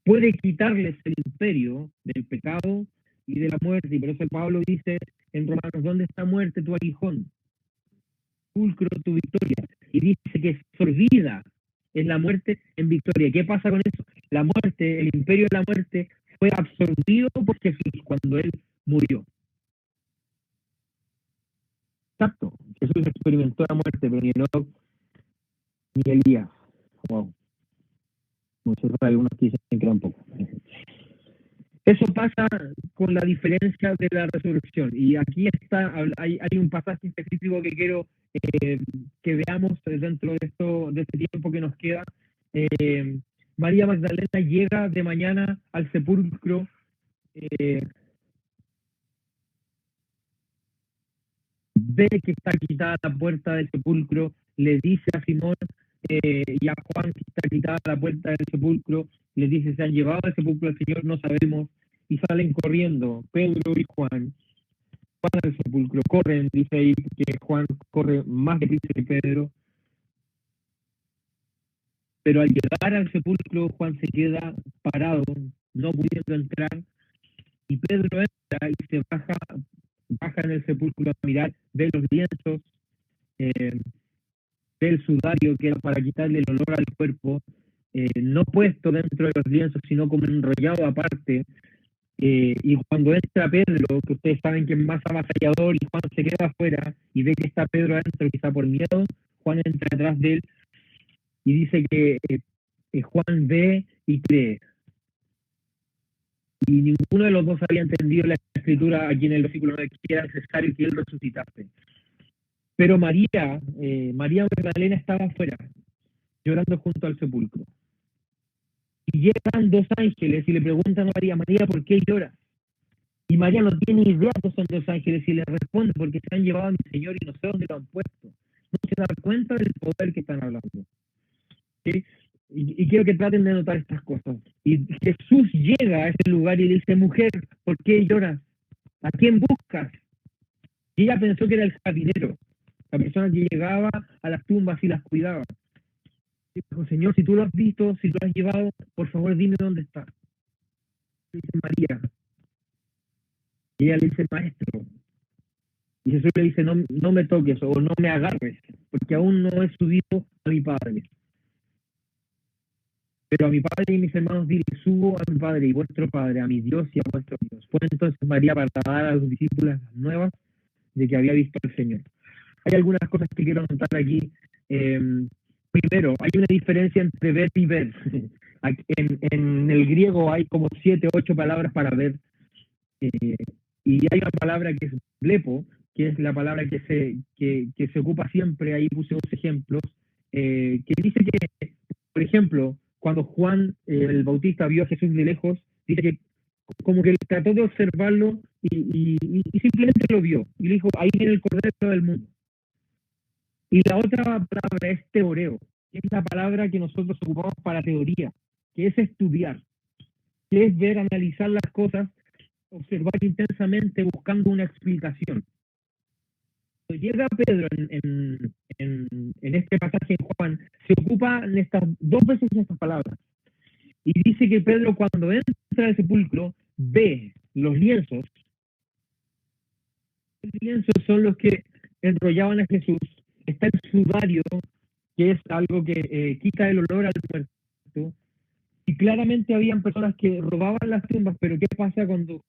puede quitarles el imperio del pecado y de la muerte. Y por eso Pablo dice en Romanos, ¿dónde está muerte tu aguijón? Pulcro tu victoria. Y dice que se olvida en la muerte en victoria. ¿Qué pasa con eso? La muerte, el imperio de la muerte fue absorbido por Jesús cuando Él murió. Exacto. Jesús experimentó la muerte, pero ni Enoch ni Elías. Wow. Muchos algunos dicen que tampoco. Eso pasa con la diferencia de la resurrección. Y aquí está, hay un pasaje específico que quiero que veamos dentro de este tiempo que nos queda. María Magdalena llega de mañana al sepulcro. Ve que está quitada la puerta del sepulcro, le dice a Simón y a Juan que está quitada la puerta del sepulcro, les dice, se han llevado al sepulcro al Señor, no sabemos, y salen corriendo Pedro y Juan al sepulcro, corren, dice ahí que Juan corre más deprisa que Pedro, pero al llegar al sepulcro Juan se queda parado, no pudiendo entrar, y Pedro entra y se baja en el sepulcro a mirar, ve los lienzos, del sudario que era para quitarle el olor al cuerpo, no puesto dentro de los lienzos, sino como enrollado aparte. Y cuando entra Pedro, que ustedes saben que es más avasallador, y Juan se queda afuera y ve que está Pedro adentro, quizá por miedo, Juan entra detrás de él y dice que Juan ve y cree. Y ninguno de los dos había entendido la escritura aquí en el versículo 9, que era necesario que él resucitase. Pero María Magdalena estaba afuera, llorando junto al sepulcro. Y llegan dos ángeles y le preguntan a María, María, ¿por qué lloras? Y María no tiene idea que son dos ángeles y le responde, porque se han llevado a mi Señor y no sé dónde lo han puesto. No se da cuenta del poder que están hablando. ¿Sí? Y quiero que traten de notar estas cosas. Y Jesús llega a ese lugar y le dice, mujer, ¿por qué lloras? ¿A quién buscas? Y ella pensó que era el jardinero, la persona que llegaba a las tumbas y las cuidaba. Y dijo, Señor, si tú lo has visto, si lo has llevado, por favor dime dónde está. Y dice María. Y ella le dice, maestro. Y Jesús le dice, no me toques o no me agarres, porque aún no he subido a mi Padre. Pero a mi Padre y mis hermanos diré, subo a mi Padre y vuestro Padre, a mi Dios y a vuestro Dios. Fue entonces María para dar a los discípulos las nuevas de que había visto al Señor. Hay algunas cosas que quiero anotar aquí. Primero, hay una diferencia entre ver y ver. En el griego hay como 7, 8 palabras para ver. Y hay una palabra que es blepo, que es la palabra que se ocupa siempre. Ahí puse 2 ejemplos. Que dice que, por ejemplo, cuando Juan el Bautista vio a Jesús de lejos, dice que como que él trató de observarlo y simplemente lo vio. Y le dijo, ahí viene el Cordero del mundo. Y la otra palabra es teoreo, que es la palabra que nosotros ocupamos para teoría, que es estudiar, que es ver, analizar las cosas, observar intensamente buscando una explicación. Cuando llega Pedro en este pasaje en Juan, se ocupa dos veces estas palabras. Y dice que Pedro cuando entra al sepulcro ve los lienzos. Los lienzos son los que enrollaban a Jesús. Está el sudario, que es algo que quita el olor al muerto. Y claramente habían personas que robaban las tumbas, pero ¿qué pasa cuando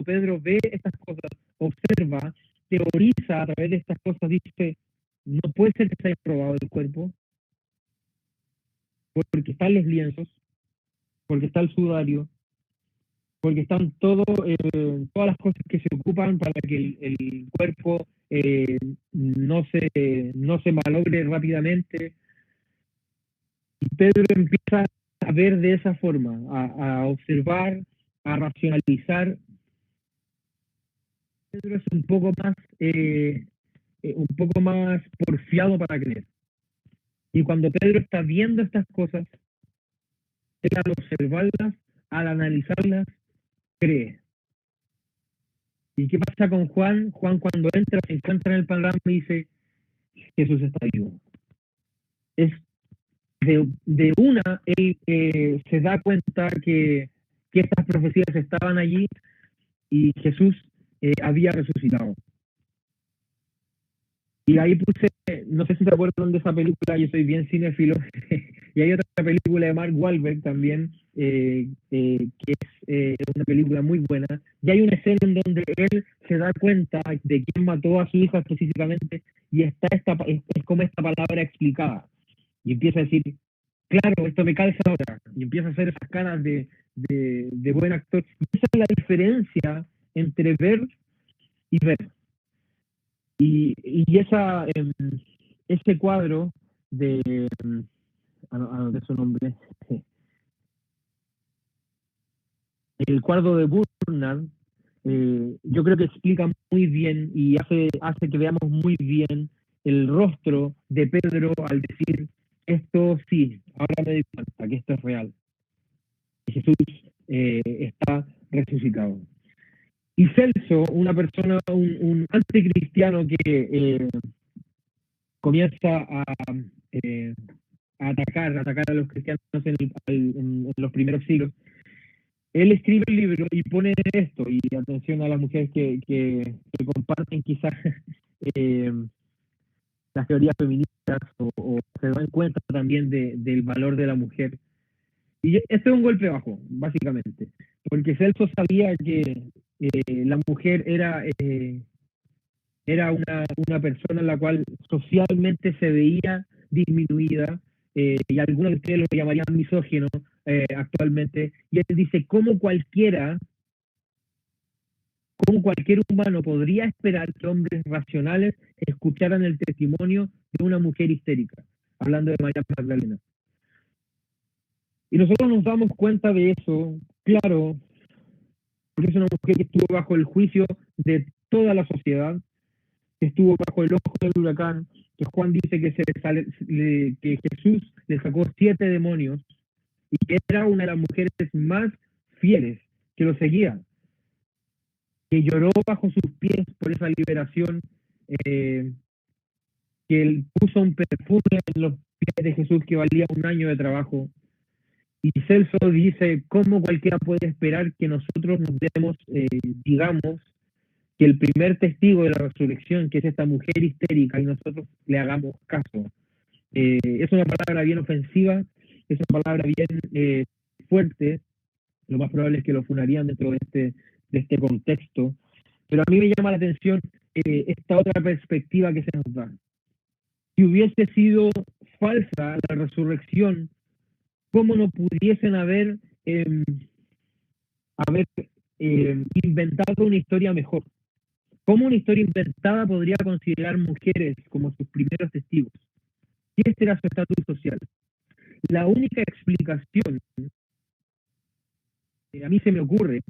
Pedro ve estas cosas, observa, teoriza a través de estas cosas, dice, no puede ser que se haya robado el cuerpo, porque están los lienzos, porque está el sudario, porque están todas las cosas que se ocupan para que el cuerpo no se malogre rápidamente. Y Pedro empieza a ver de esa forma, a observar, a racionalizar, Pedro es un poco más porfiado para creer. Y cuando Pedro está viendo estas cosas, él al observarlas, al analizarlas, cree. ¿Y qué pasa con Juan? Juan cuando entra, se encuentra en el panorama y dice, Jesús está vivo. Es de una, él se da cuenta que estas profecías estaban allí y Jesús había resucitado. Y ahí puse, no sé si se acuerdan de esa película, yo soy bien cinéfilo, y hay otra película de Mark Wahlberg también, que es una película muy buena, y hay una escena en donde él se da cuenta de quién mató a su hija específicamente, y es como esta palabra explicada, y empieza a decir, claro, esto me calza ahora, y empieza a hacer esas caras de buen actor. Y esa es la diferencia entre ver y ver. Y ese cuadro de, de su nombre, el cuadro de Burnham, yo creo que explica muy bien y hace que veamos muy bien el rostro de Pedro al decir, esto sí, ahora me doy cuenta que esto es real. Jesús está resucitado. Y Celso, una persona, un anticristiano que comienza a atacar a los cristianos en los primeros siglos, él escribe el libro y pone esto, y atención a las mujeres que comparten quizás las teorías feministas o se dan cuenta también del valor de la mujer. Y esto es un golpe bajo, básicamente, porque Celso sabía que la mujer era una persona en la cual socialmente se veía disminuida, y algunos de ustedes lo llamarían misógino actualmente, y él dice, ¿cómo cualquier humano podría esperar que hombres racionales escucharan el testimonio de una mujer histérica? Hablando de María Magdalena. Y nosotros nos damos cuenta de eso, claro, porque es una mujer que estuvo bajo el juicio de toda la sociedad, que estuvo bajo el ojo del huracán, que Juan dice que Jesús le sacó 7 demonios y que era una de las mujeres más fieles que lo seguía, que lloró bajo sus pies por esa liberación, que él puso un perfume en los pies de Jesús que valía 1 año de trabajo. Y Celso dice, ¿cómo cualquiera puede esperar que nosotros nos demos, digamos, que el primer testigo de la resurrección, que es esta mujer histérica, y nosotros le hagamos caso? Es una palabra bien ofensiva, es una palabra bien fuerte, lo más probable es que lo funarían dentro de este contexto, pero a mí me llama la atención esta otra perspectiva que se nos da. Si hubiese sido falsa la resurrección, ¿cómo no pudiesen haber inventado una historia mejor? ¿Cómo una historia inventada podría considerar mujeres como sus primeros testigos? ¿Qué era su estatus social? La única explicación que a mí se me ocurre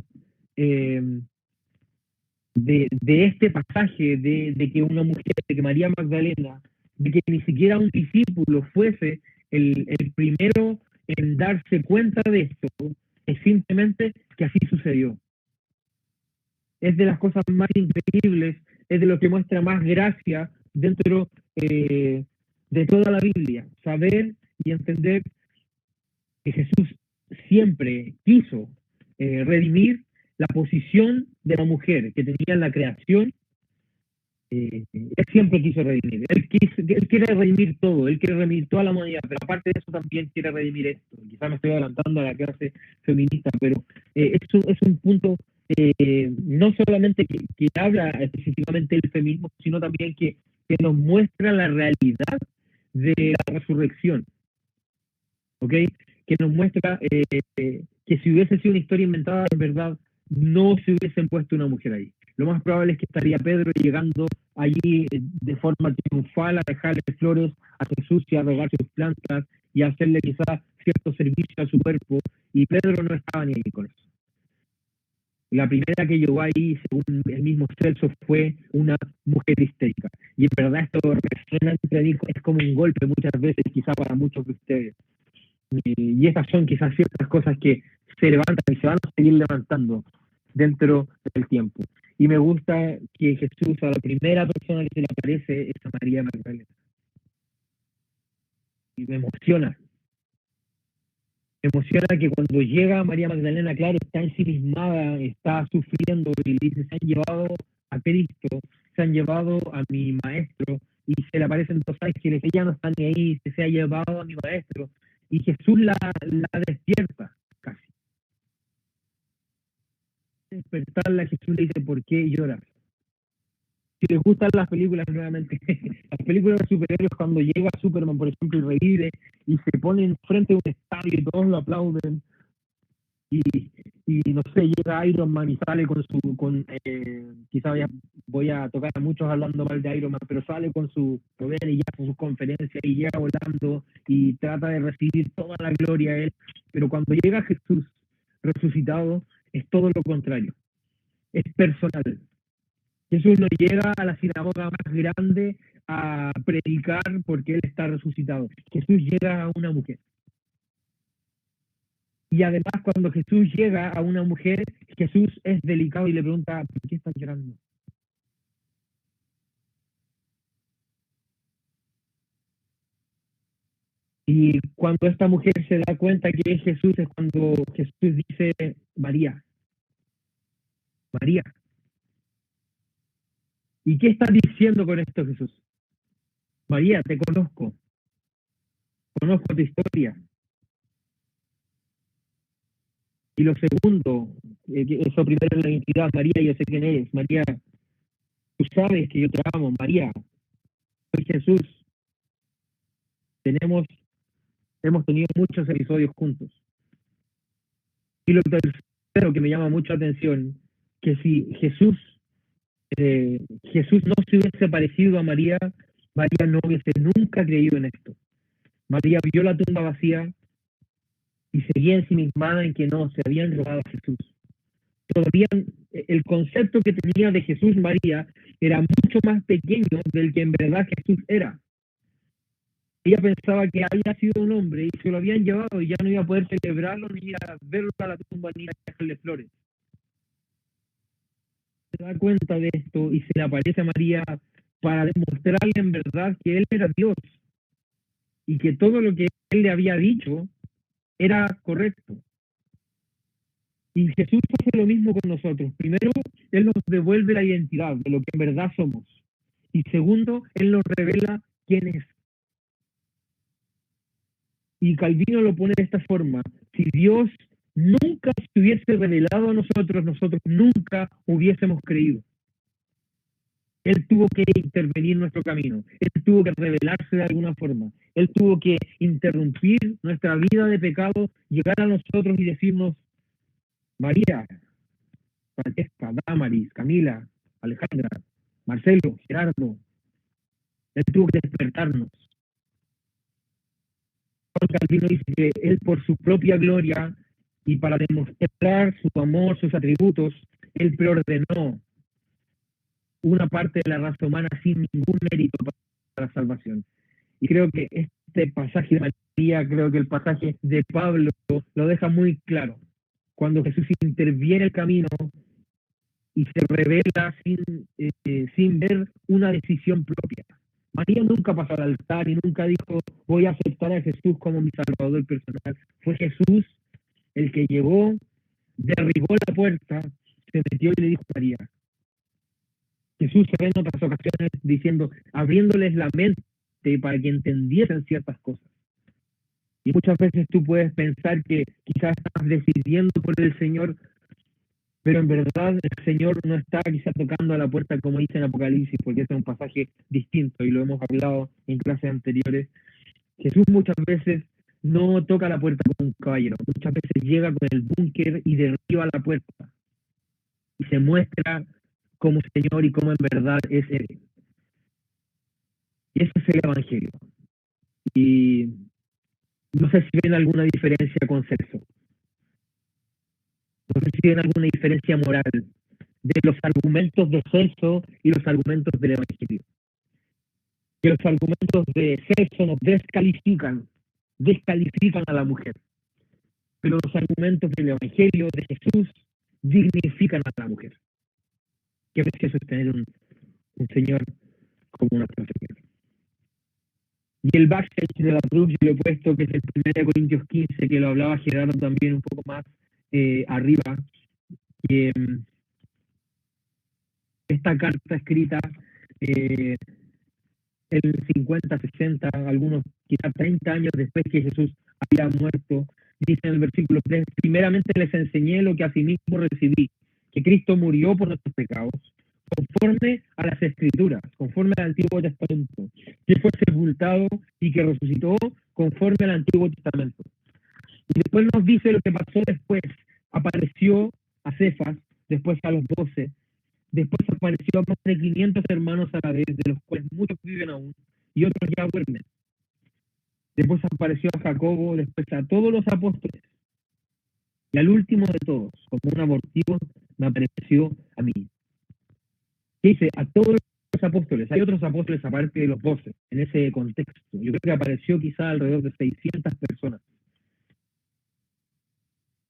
de este pasaje de que una mujer, de que María Magdalena, de que ni siquiera un discípulo fuese el primero en darse cuenta de esto, es simplemente que así sucedió. Es de las cosas más increíbles, es de lo que muestra más gracia dentro de toda la Biblia. Saber y entender que Jesús siempre quiso redimir la posición de la mujer que tenía en la creación. Él siempre quiso redimir. Él quiere redimir todo, él quiere redimir toda la humanidad, pero aparte de eso también quiere redimir esto. Quizás me estoy adelantando a la clase feminista, pero eso es un punto no solamente que habla específicamente del feminismo, sino también que nos muestra la realidad de la resurrección. ¿Ok? Que nos muestra que si hubiese sido una historia inventada, en verdad, no se hubiesen puesto una mujer ahí. Lo más probable es que estaría Pedro llegando allí de forma triunfal a dejarle flores a Jesús y a regar sus plantas y a hacerle quizás cierto servicio a su cuerpo, y Pedro no estaba ni ahí con eso. La primera que llegó ahí, según el mismo Celso, fue una mujer histérica. Y en verdad esto resuena entre mí, es como un golpe muchas veces, quizá para muchos de ustedes. Y estas son quizás ciertas cosas que se levantan y se van a seguir levantando dentro del tiempo. Y me gusta que Jesús, a la primera persona que se le aparece, es a María Magdalena. Y me emociona. Me emociona que cuando llega María Magdalena, claro, está ensimismada, está sufriendo y le dice, se han llevado a Cristo, se han llevado a mi maestro, y se le aparecen dos ángeles, ella no está ni ahí, se ha llevado a mi maestro, y Jesús la despierta casi. Despertarla, Jesús le dice, ¿por qué lloras? Si les gustan las películas, nuevamente, las películas de superhéroes, cuando llega Superman, por ejemplo, y revive, y se pone enfrente de un estadio y todos lo aplauden, y no sé, llega Iron Man y sale con su, quizá voy a tocar a muchos hablando mal de Iron Man, pero sale con su poder y ya con sus conferencias y llega volando y trata de recibir toda la gloria a él, pero cuando llega Jesús resucitado, es todo lo contrario, es personal. Jesús no llega a la sinagoga más grande a predicar porque él está resucitado. Jesús llega a una mujer. Y además, cuando Jesús llega a una mujer, Jesús es delicado y le pregunta, ¿por qué estás llorando? Y cuando esta mujer se da cuenta que es Jesús, es cuando Jesús dice, María, María. ¿Y qué está diciendo con esto Jesús? María, te conozco tu historia. Y lo segundo, eso primero es la identidad, María, yo sé quién eres, María, tú sabes que yo te amo, María, soy Jesús. Hemos tenido muchos episodios juntos. Y lo tercero que me llama mucho la atención, que si Jesús no se hubiese parecido a María, María no hubiese nunca creído en esto. María vio la tumba vacía y seguía ensimismada en que no, se habían robado a Jesús. Todavía el concepto que tenía de Jesús María era mucho más pequeño del que en verdad Jesús era. Ella pensaba que había sido un hombre y se lo habían llevado y ya no iba a poder celebrarlo, ni ir a verlo a la tumba, ni a dejarle flores. Se da cuenta de esto y se le aparece a María para demostrarle en verdad que él era Dios y que todo lo que él le había dicho era correcto. Y Jesús hace lo mismo con nosotros. Primero, Él nos devuelve la identidad de lo que en verdad somos. Y segundo, Él nos revela quién es. Y Calvino lo pone de esta forma. Si Dios nunca se hubiese revelado a nosotros, nosotros nunca hubiésemos creído. Él tuvo que intervenir en nuestro camino. Él tuvo que revelarse de alguna forma. Él tuvo que interrumpir nuestra vida de pecado, llegar a nosotros y decirnos, María, Francesca, Damaris, Camila, Alejandra, Marcelo, Gerardo. Él tuvo que despertarnos. Juan Calvino dice que él por su propia gloria y para demostrar su amor, sus atributos, él preordenó una parte de la raza humana sin ningún mérito para la salvación. Y creo que este pasaje de María, creo que el pasaje de Pablo lo deja muy claro. Cuando Jesús interviene el camino y se revela sin ver una decisión propia. María nunca pasó al altar y nunca dijo, voy a aceptar a Jesús como mi salvador personal. Fue Jesús el que llegó, derribó la puerta, se metió y le dijo a María. Jesús se ve en otras ocasiones diciendo, abriéndoles la mente para que entendiesen ciertas cosas. Y muchas veces tú puedes pensar que quizás estás decidiendo por el Señor, pero en verdad el Señor no está quizás tocando a la puerta como dice en Apocalipsis, porque ese es un pasaje distinto y lo hemos hablado en clases anteriores. Jesús muchas veces no toca la puerta como un caballero, muchas veces llega con el búnker y derriba la puerta y se muestra como Señor y como en verdad es Él. Y ese es el Evangelio. Y no sé si ven alguna diferencia con Celso. No sé si ven alguna diferencia moral de los argumentos de Celso y los argumentos del Evangelio. Que los argumentos de Celso nos descalifican a la mujer. Pero los argumentos del Evangelio de Jesús dignifican a la mujer. Qué precioso es tener un Señor como nuestro Señor. Y el backstage de la cruz, yo lo he puesto, que es el 1 Corintios 15, que lo hablaba Gerardo también un poco más arriba, que esta carta escrita en 50, 60, algunos quizás 30 años después que Jesús había muerto, dice en el versículo 3, primeramente les enseñé lo que asimismo recibí, que Cristo murió por nuestros pecados, conforme a las Escrituras, conforme al Antiguo Testamento, que fue sepultado y que resucitó conforme al Antiguo Testamento. Y después nos dice lo que pasó después. Apareció a Cefas, después a los 12, después apareció a más de 500 hermanos a la vez, de los cuales muchos viven aún y otros ya duermen. Después apareció a Jacobo, después a todos los apóstoles. Y al último de todos, como un abortivo, me apareció a mí. ¿Qué dice? A todos los apóstoles. Hay otros apóstoles aparte de los 12 en ese contexto. Yo creo que apareció quizá alrededor de 600 personas.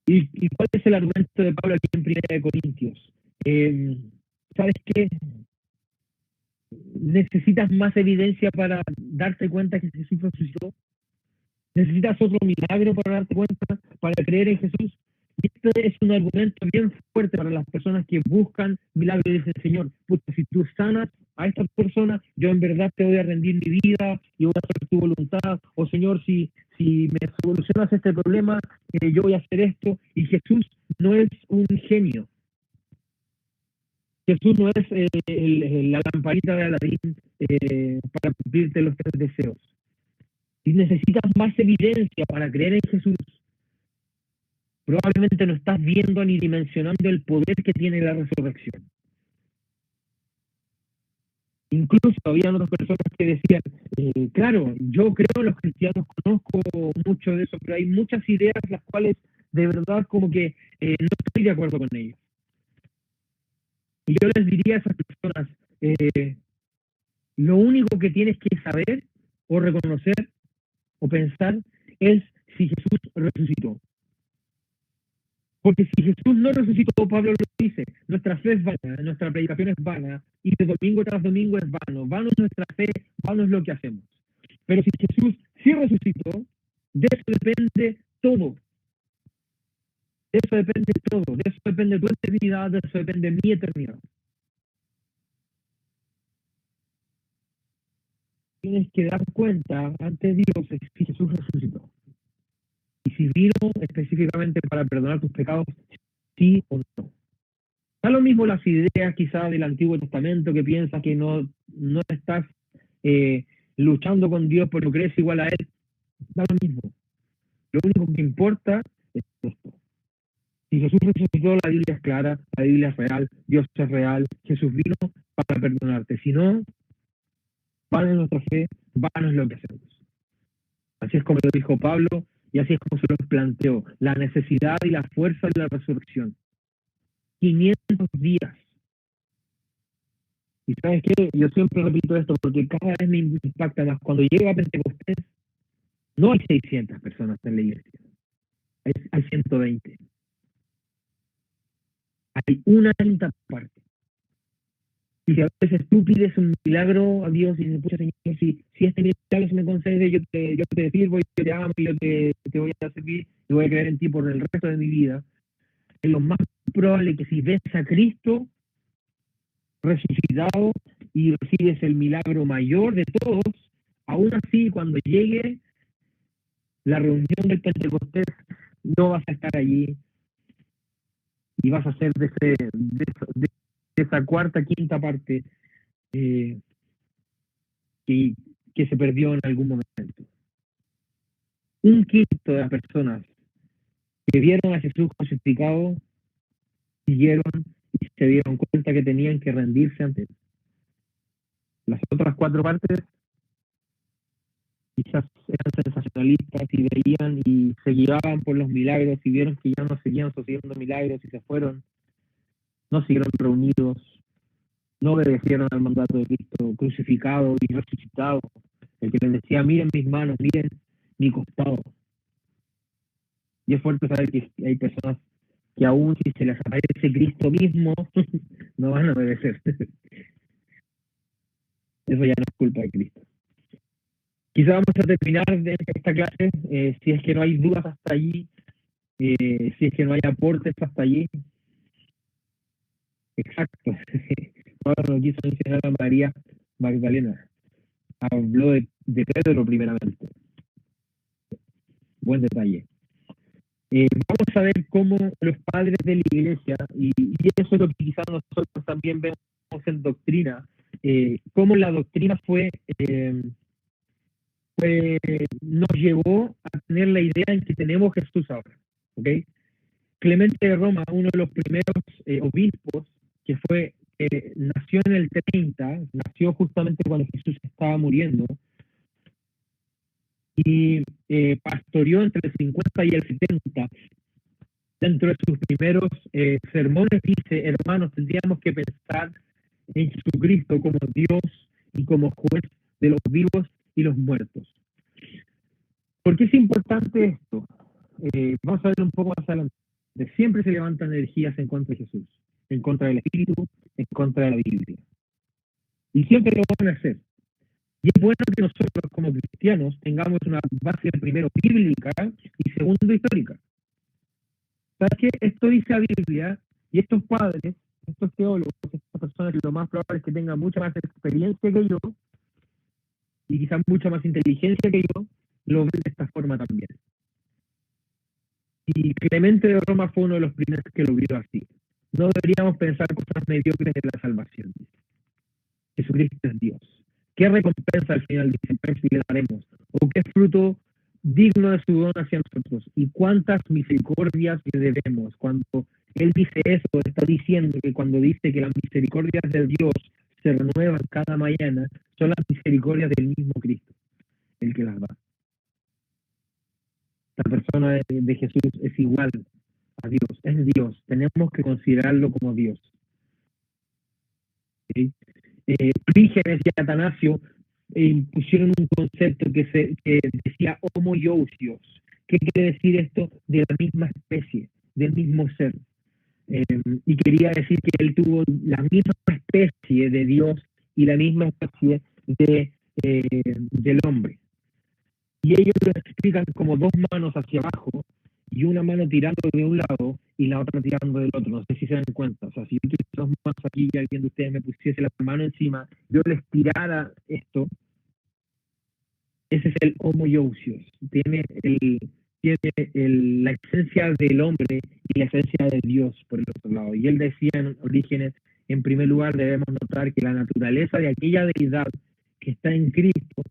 ¿Y cuál es el argumento de Pablo aquí en 1 Corintios? ¿Sabes qué? ¿Necesitas más evidencia para darte cuenta que Jesús resucitó? ¿Necesitas otro milagro para darte cuenta, para creer en Jesús? Y este es un argumento bien fuerte para las personas que buscan milagros y dicen, Señor, si tú sanas a esta persona, yo en verdad te voy a rendir mi vida y voy a hacer tu voluntad. O Señor, si me solucionas este problema, yo voy a hacer esto. Y Jesús no es un genio. Jesús no es la lamparita de Aladín para cumplirte los 3 deseos. Si necesitas más evidencia para creer en Jesús, probablemente no estás viendo ni dimensionando el poder que tiene la resurrección. Incluso había otras personas que decían, claro, yo creo en los cristianos, conozco mucho de eso, pero hay muchas ideas las cuales de verdad como que no estoy de acuerdo con ellas. Y yo les diría a esas personas, lo único que tienes que saber o reconocer o pensar es si Jesús resucitó. Porque si Jesús no resucitó, Pablo lo dice, nuestra fe es vana, nuestra predicación es vana, y de domingo tras domingo es vano. Vano es nuestra fe, vano es lo que hacemos. Pero si Jesús sí resucitó, de eso depende todo. De eso depende todo. De eso depende tu eternidad, de eso depende mi eternidad. Tienes que dar cuenta ante Dios si Jesús resucitó. Y si vino específicamente para perdonar tus pecados, sí o no. Da lo mismo las ideas quizás del Antiguo Testamento que piensas que no estás luchando con Dios porque no crees igual a Él. Da lo mismo. Lo único que importa es esto. Si Jesús resucitó, la Biblia es clara, la Biblia es real, Dios es real, Jesús vino para perdonarte. Si no, vana es nuestra fe, vano es lo que hacemos. Así es como lo dijo Pablo y así es como se lo planteó. La necesidad y la fuerza de la resurrección. 500 días. Y ¿sabes qué? Yo siempre repito esto porque cada vez me impacta más. Cuando llega Pentecostés, no hay 600 personas en la iglesia. Hay 120. Hay una quinta parte. Y si a veces tú pides un milagro a Dios y dices, pucha Señor, si este milagro se me concede, yo te sirvo, yo te amo, yo te voy a servir, y voy a creer en ti por el resto de mi vida. Es lo más probable que si ves a Cristo resucitado y recibes el milagro mayor de todos, aún así cuando llegue la reunión del Pentecostés, no vas a estar allí y vas a ser de esa cuarta, quinta parte que se perdió en algún momento. Un quinto de las personas que vieron a Jesús crucificado siguieron y se dieron cuenta que tenían que rendirse ante él. Las otras 4 partes quizás eran sensacionalistas y veían y se guiaban por los milagros y vieron que ya no seguían sucediendo milagros y se fueron, no siguieron reunidos, no obedecieron al mandato de Cristo crucificado y resucitado, el que les decía, miren mis manos, miren mi costado. Y es fuerte saber que hay personas que aún si se les aparece Cristo mismo, no van a obedecer. Eso ya no es culpa de Cristo. Quizá vamos a terminar de esta clase, si es que no hay dudas hasta allí, si es que no hay aportes hasta allí. Exacto. Pablo no quiso mencionar a María Magdalena. Habló de Pedro primeramente. Buen detalle. Vamos a ver cómo los padres de la iglesia, y eso es lo que quizás nosotros también vemos en doctrina, cómo la doctrina nos llevó a tener la idea en que tenemos Jesús ahora. ¿Okay? Clemente de Roma, uno de los primeros obispos, que nació en el 30, nació justamente cuando Jesús estaba muriendo, y pastoreó entre el 50 y el 70. Dentro de sus primeros sermones dice, hermanos, tendríamos que pensar en Jesucristo como Dios y como juez de los vivos y los muertos. ¿Por qué es importante esto? Vamos a ver un poco más adelante. Siempre se levantan energías en contra de Jesús, en contra del Espíritu, en contra de la Biblia. Y siempre lo van a hacer. Y es bueno que nosotros como cristianos tengamos una base primero bíblica y segundo histórica. ¿Sabes qué? Esto dice la Biblia y estos padres, estos teólogos, estas personas que lo más probable es que tengan mucha más experiencia que yo y quizás mucha más inteligencia que yo, lo ven de esta forma también. Y Clemente de Roma fue uno de los primeros que lo vio así. No deberíamos pensar cosas mediocres de la salvación. Jesucristo es Dios. ¿Qué recompensa al final dice le daremos? ¿O qué fruto digno de su don hacia nosotros? ¿Y cuántas misericordias le debemos? Cuando él dice eso, está diciendo que cuando dice que las misericordias de Dios se renuevan cada mañana, son las misericordias del mismo Cristo, el que las da. La persona de Jesús es igual a Dios, es Dios. Tenemos que considerarlo como Dios. ¿Sí? Orígenes y Atanasio impusieron un concepto que decía homoiousios. ¿Qué quiere decir esto? De la misma especie, del mismo ser. Y quería decir que él tuvo la misma especie de Dios y la misma especie del hombre. Y ellos lo explican como dos manos hacia abajo y una mano tirando de un lado y la otra tirando del otro. No sé si se dan cuenta. O sea, si yo tuviese dos manos aquí y alguien de ustedes me pusiese la mano encima, yo les tirara esto, ese es el homoiousios. Tiene la esencia del hombre y la esencia de Dios por el otro lado. Y él decía en Orígenes, en primer lugar debemos notar que la naturaleza de aquella deidad que está en Cristo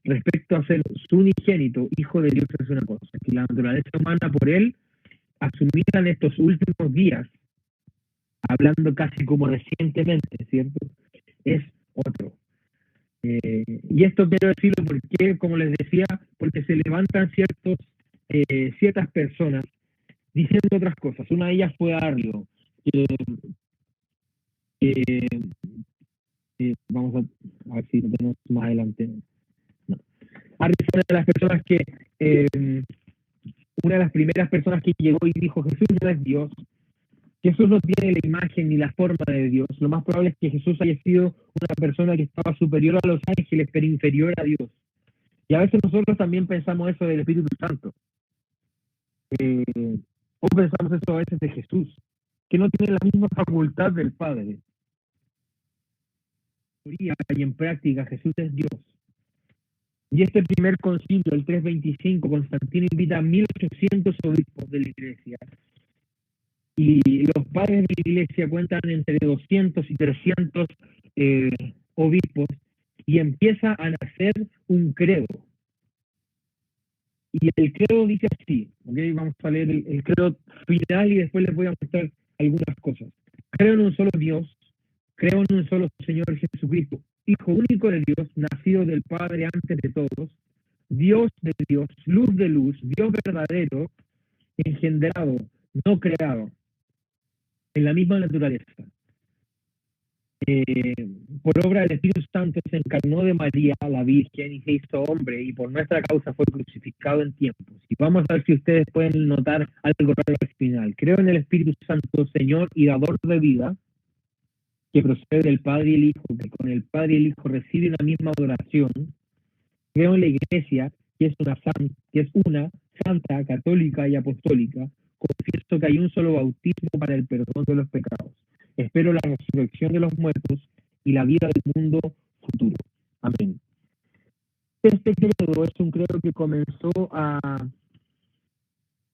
respecto a ser su unigénito, hijo de Dios, es una cosa, que la naturaleza humana por él, asumida en estos últimos días, hablando casi como recientemente, ¿cierto? Es otro. Y esto quiero decirlo porque, como les decía, porque se levantan ciertas personas diciendo otras cosas. Una de ellas fue Arrio. Vamos a ver si lo tenemos más adelante. No. Arrio fue una de las personas una de las primeras personas que llegó y dijo, Jesús no es Dios. Jesús no tiene la imagen ni la forma de Dios. Lo más probable es que Jesús haya sido una persona que estaba superior a los ángeles, pero inferior a Dios. Y a veces nosotros también pensamos eso del Espíritu Santo. O pensamos eso a veces de Jesús, que no tiene la misma facultad del Padre. En teoría y en práctica, Jesús es Dios. Y este primer concilio, el 325, Constantino invita a 1800 obispos de la Iglesia. Y los padres de la Iglesia cuentan entre 200 y 300 obispos y empieza a nacer un credo. Y el credo dice así, ¿okay? Vamos a leer el credo final y después les voy a mostrar algunas cosas. Creo en un solo Dios, creo en un solo Señor Jesucristo, Hijo único de Dios, nacido del Padre antes de todos, Dios de Dios, luz de luz, Dios verdadero, engendrado, no creado, en la misma naturaleza. Por obra del Espíritu Santo se encarnó de María, la Virgen, y se hizo hombre, y por nuestra causa fue crucificado en tiempos. Y vamos a ver si ustedes pueden notar algo raro al final. Creo en el Espíritu Santo, Señor y dador de vida, que procede del Padre y el Hijo, que con el Padre y el Hijo reciben la misma adoración. Creo en la Iglesia, que es una santa, católica y apostólica. Confieso que hay un solo bautismo para el perdón de los pecados. Espero la resurrección de los muertos y la vida del mundo futuro. Amén. Este credo es un credo que comenzó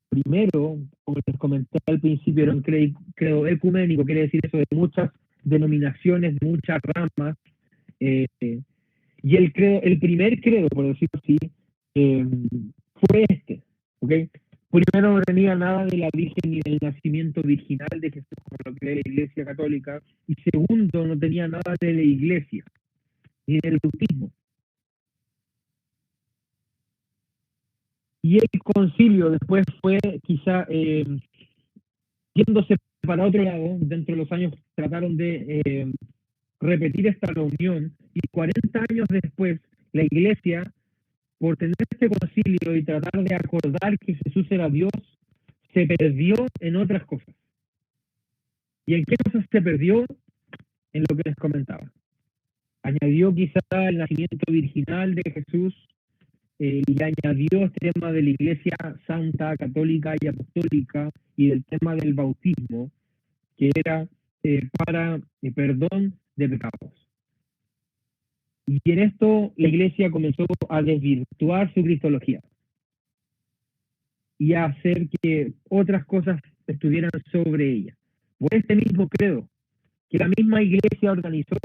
primero, como les comenté al principio, era un credo ecuménico, quiere decir eso, de muchas denominaciones, de muchas ramas, y el primer credo, por decirlo así, fue este, ¿ok? Primero no tenía nada de la Virgen ni del nacimiento virginal de Jesús, como lo cree la Iglesia Católica, y segundo, no tenía nada de la Iglesia, ni del bautismo. Y el concilio después fue quizá yéndose para otro lado, dentro de los años trataron de repetir esta reunión, y 40 años después la Iglesia, por tener este concilio y tratar de acordar que Jesús era Dios, se perdió en otras cosas. ¿Y en qué cosas se perdió? En lo que les comentaba. Añadió quizá el nacimiento virginal de Jesús, y añadió este tema de la Iglesia Santa, Católica y Apostólica, y del tema del bautismo, que era para perdón de pecados. Y en esto la Iglesia comenzó a desvirtuar su cristología y a hacer que otras cosas estuvieran sobre ella. Por este mismo credo que la misma Iglesia organizó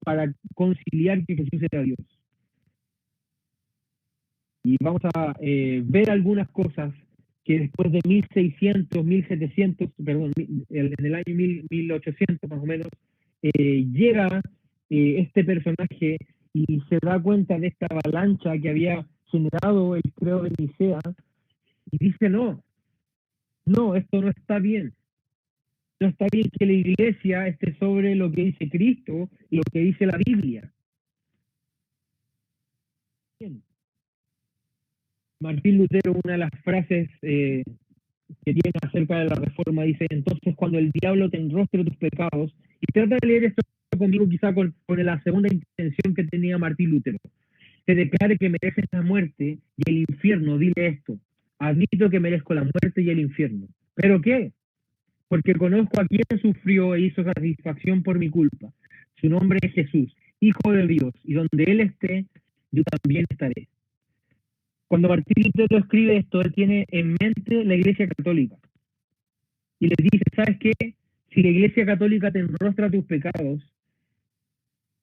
para conciliar que Jesús era Dios. Y vamos a ver algunas cosas que después de 1600, 1700, perdón, en el año 1800 más o menos, llega este personaje y se da cuenta de esta avalancha que había generado el credo de Nicea, y dice, no, esto no está bien. No está bien que la Iglesia esté sobre lo que dice Cristo y lo que dice la Biblia. Bien. Martín Lutero, una de las frases que tiene acerca de la Reforma, dice, entonces cuando el diablo te enrostre tus pecados, y trata de leer esto conmigo quizá con la segunda intención que tenía Martín Lutero, te declare que mereces la muerte y el infierno, dile esto, admito que merezco la muerte y el infierno. ¿Pero qué? Porque conozco a quien sufrió e hizo satisfacción por mi culpa. Su nombre es Jesús, Hijo de Dios, y donde Él esté, yo también estaré. Cuando Martín Lutero escribe esto, él tiene en mente la Iglesia Católica. Y les dice, ¿sabes qué? Si la Iglesia Católica te enrostra tus pecados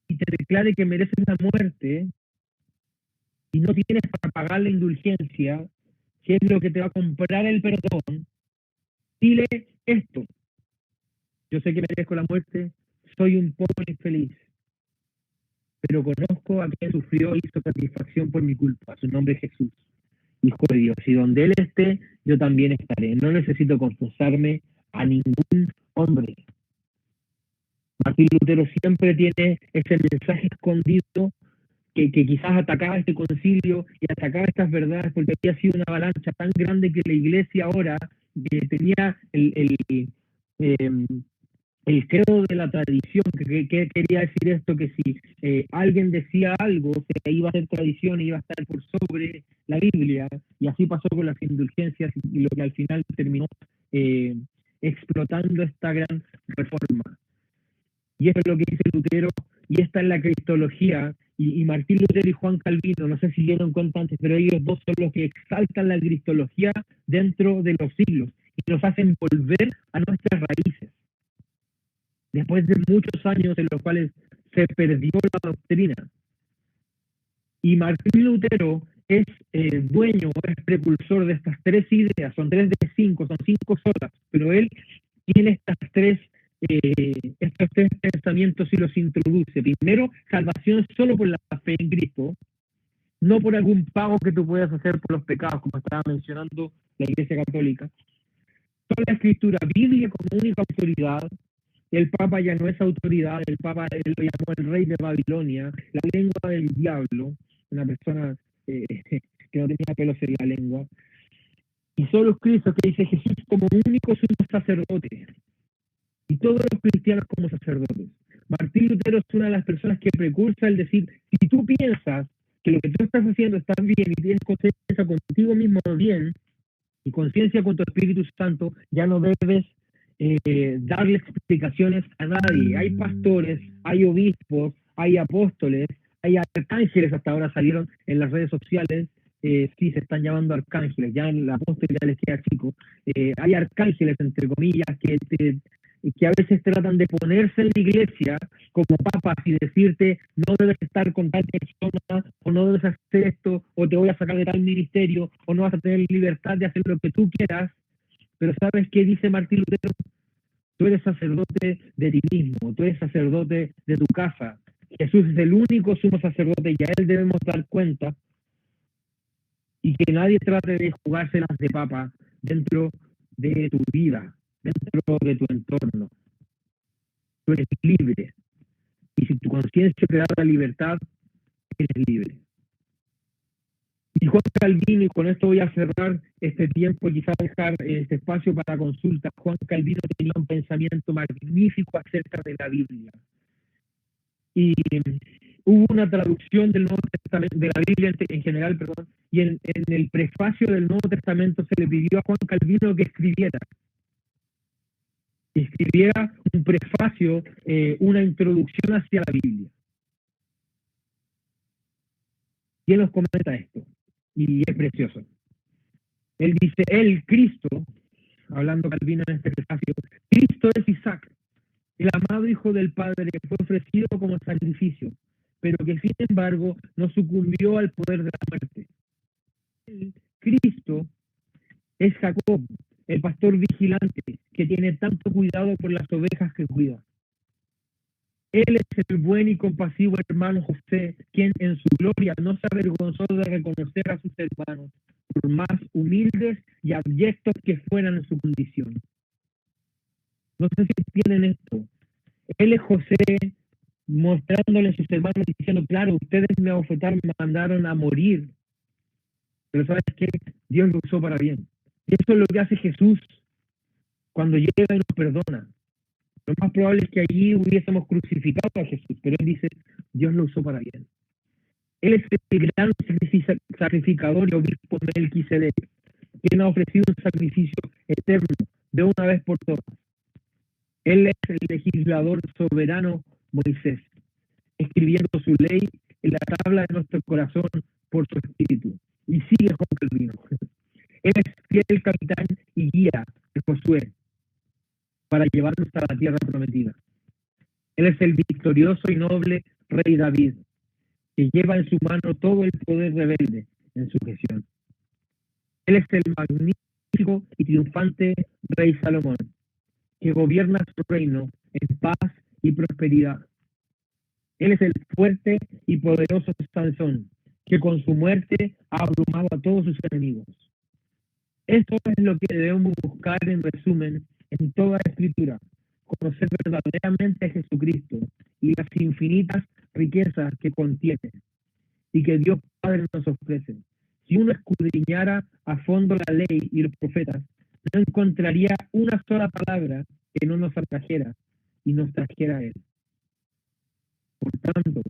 y te declare que mereces la muerte y no tienes para pagar la indulgencia, que es lo que te va a comprar el perdón, dile esto. Yo sé que merezco la muerte, soy un pobre infeliz, pero conozco a quien sufrió y hizo satisfacción por mi culpa. Su nombre es Jesús, Hijo de Dios. Y donde Él esté, yo también estaré. No necesito confesarme a ningún hombre. Martín Lutero siempre tiene ese mensaje escondido que quizás atacaba este concilio y atacaba estas verdades, porque había sido una avalancha tan grande que la Iglesia ahora tenía el credo de la tradición, que quería decir esto, que si alguien decía algo, se iba a hacer tradición y iba a estar por sobre la Biblia, y así pasó con las indulgencias, y lo que al final terminó explotando esta gran reforma. Y eso es lo que dice Lutero, y esta es la cristología, y Martín Lutero y Juan Calvino, no sé si dieron cuenta antes, pero ellos dos son los que exaltan la cristología dentro de los siglos, y nos hacen volver a nuestras raíces. Después de muchos años en los cuales se perdió la doctrina. Y Martín Lutero es dueño, es precursor de estas tres ideas, son 3 de 5, son 5 solas, pero él tiene estos tres pensamientos y los introduce. Primero, salvación solo por la fe en Cristo. no por algún pago que tú puedas hacer por los pecados, como estaba mencionando la Iglesia Católica. Toda la Escritura, Biblia como única autoridad. El Papa ya no es autoridad, el Papa él lo llamó el rey de Babilonia, la lengua del diablo, una persona que no tenía pelos en la lengua. Y solo es Cristo que dice Jesús como único sumo sacerdote. Y todos los cristianos como sacerdotes. Martín Lutero es una de las personas que precursa el decir, si tú piensas que lo que tú estás haciendo está bien y tienes conciencia contigo mismo bien, y conciencia con tu Espíritu Santo, ya no debes darle explicaciones a nadie. Hay pastores, hay obispos, hay apóstoles, hay arcángeles, hasta ahora salieron en las redes sociales, sí se están llamando arcángeles, ya el apóstol ya les queda chico. Hay arcángeles, entre comillas, que a veces tratan de ponerse en la iglesia como papas y decirte no debes estar con tal persona, o no debes hacer esto, o te voy a sacar de tal ministerio, o no vas a tener libertad de hacer lo que tú quieras. Pero ¿sabes qué dice Martín Lutero? Tú eres sacerdote de ti mismo, tú eres sacerdote de tu casa. Jesús es el único sumo sacerdote y a él debemos dar cuenta, y que nadie trate de jugárselas de papa dentro de tu vida, dentro de tu entorno. Tú eres libre. Y si tu conciencia te da la libertad, eres libre. Y Juan Calvino, y con esto voy a cerrar este tiempo y quizás dejar este espacio para consulta. Juan Calvino tenía un pensamiento magnífico acerca de la Biblia. Y hubo una traducción del Nuevo Testamento, de la Biblia en general, perdón, y en el prefacio del Nuevo Testamento se le pidió a Juan Calvino que escribiera un prefacio, una introducción hacia la Biblia. Y él nos comenta esto, y es precioso. Él dice, Cristo, hablando Calvino en este prefacio, Cristo es Isaac, el amado Hijo del Padre que fue ofrecido como sacrificio, pero que sin embargo no sucumbió al poder de la muerte. Cristo es Jacob, el pastor vigilante, que tiene tanto cuidado por las ovejas que cuida. Él es el buen y compasivo hermano José, quien en su gloria no se avergonzó de reconocer a sus hermanos, por más humildes y abyectos que fueran en su condición. No sé si entienden esto. Él es José mostrándole a sus hermanos, diciendo, claro, ustedes me abofetaron, me mandaron a morir, pero ¿sabes qué? Dios lo usó para bien. Y eso es lo que hace Jesús cuando llega y nos perdona. Lo más probable es que allí hubiésemos crucificado a Jesús, pero Él dice, Dios lo usó para bien. Él es el gran sacrificador y obispo Melquisedec, quien ha ofrecido un sacrificio eterno de una vez por todas. Él es el legislador soberano Moisés, escribiendo su ley en la tabla de nuestro corazón por su espíritu. Y sigue Juan Calvino. Él es fiel capitán y guía de Josué para llevarnos a la tierra prometida. Él es el victorioso y noble rey David, que lleva en su mano todo el poder rebelde en sujeción. Él es el magnífico y triunfante rey Salomón, que gobierna su reino en paz y prosperidad. Él es el fuerte y poderoso Sansón, que con su muerte ha abrumado a todos sus enemigos. Esto es lo que debemos buscar en resumen en toda la Escritura, conocer verdaderamente a Jesucristo y las infinitas riquezas que contiene y que Dios Padre nos ofrece. Si uno escudriñara a fondo la ley y los profetas, no encontraría una sola palabra que no nos atrajera y nos trajera a Él. Por tanto,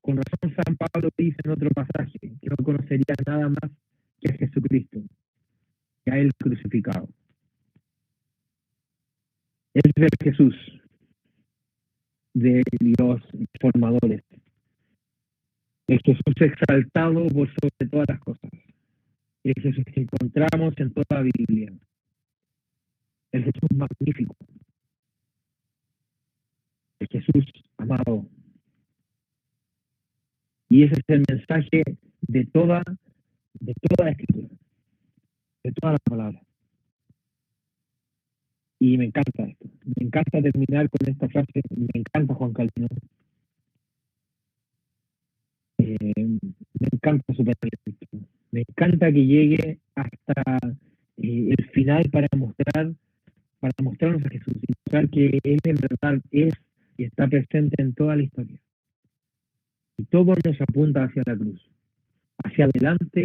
con razón San Pablo dice en otro pasaje que no conocería nada más que a Jesucristo, que a Él crucificado. Es el Jesús de los formadores, el Jesús exaltado por sobre todas las cosas, el Jesús que encontramos en toda la Biblia, el Jesús magnífico, el Jesús amado. Y ese es el mensaje de toda la Escritura, de toda la palabra. Y me encanta esto. Me encanta terminar con esta frase. Me encanta Juan Calvino. Me encanta su pensamiento. Me encanta que llegue hasta el final para mostrarnos a Jesús y mostrar que Él en verdad es y está presente en toda la historia. Y todo nos apunta hacia la cruz, hacia adelante,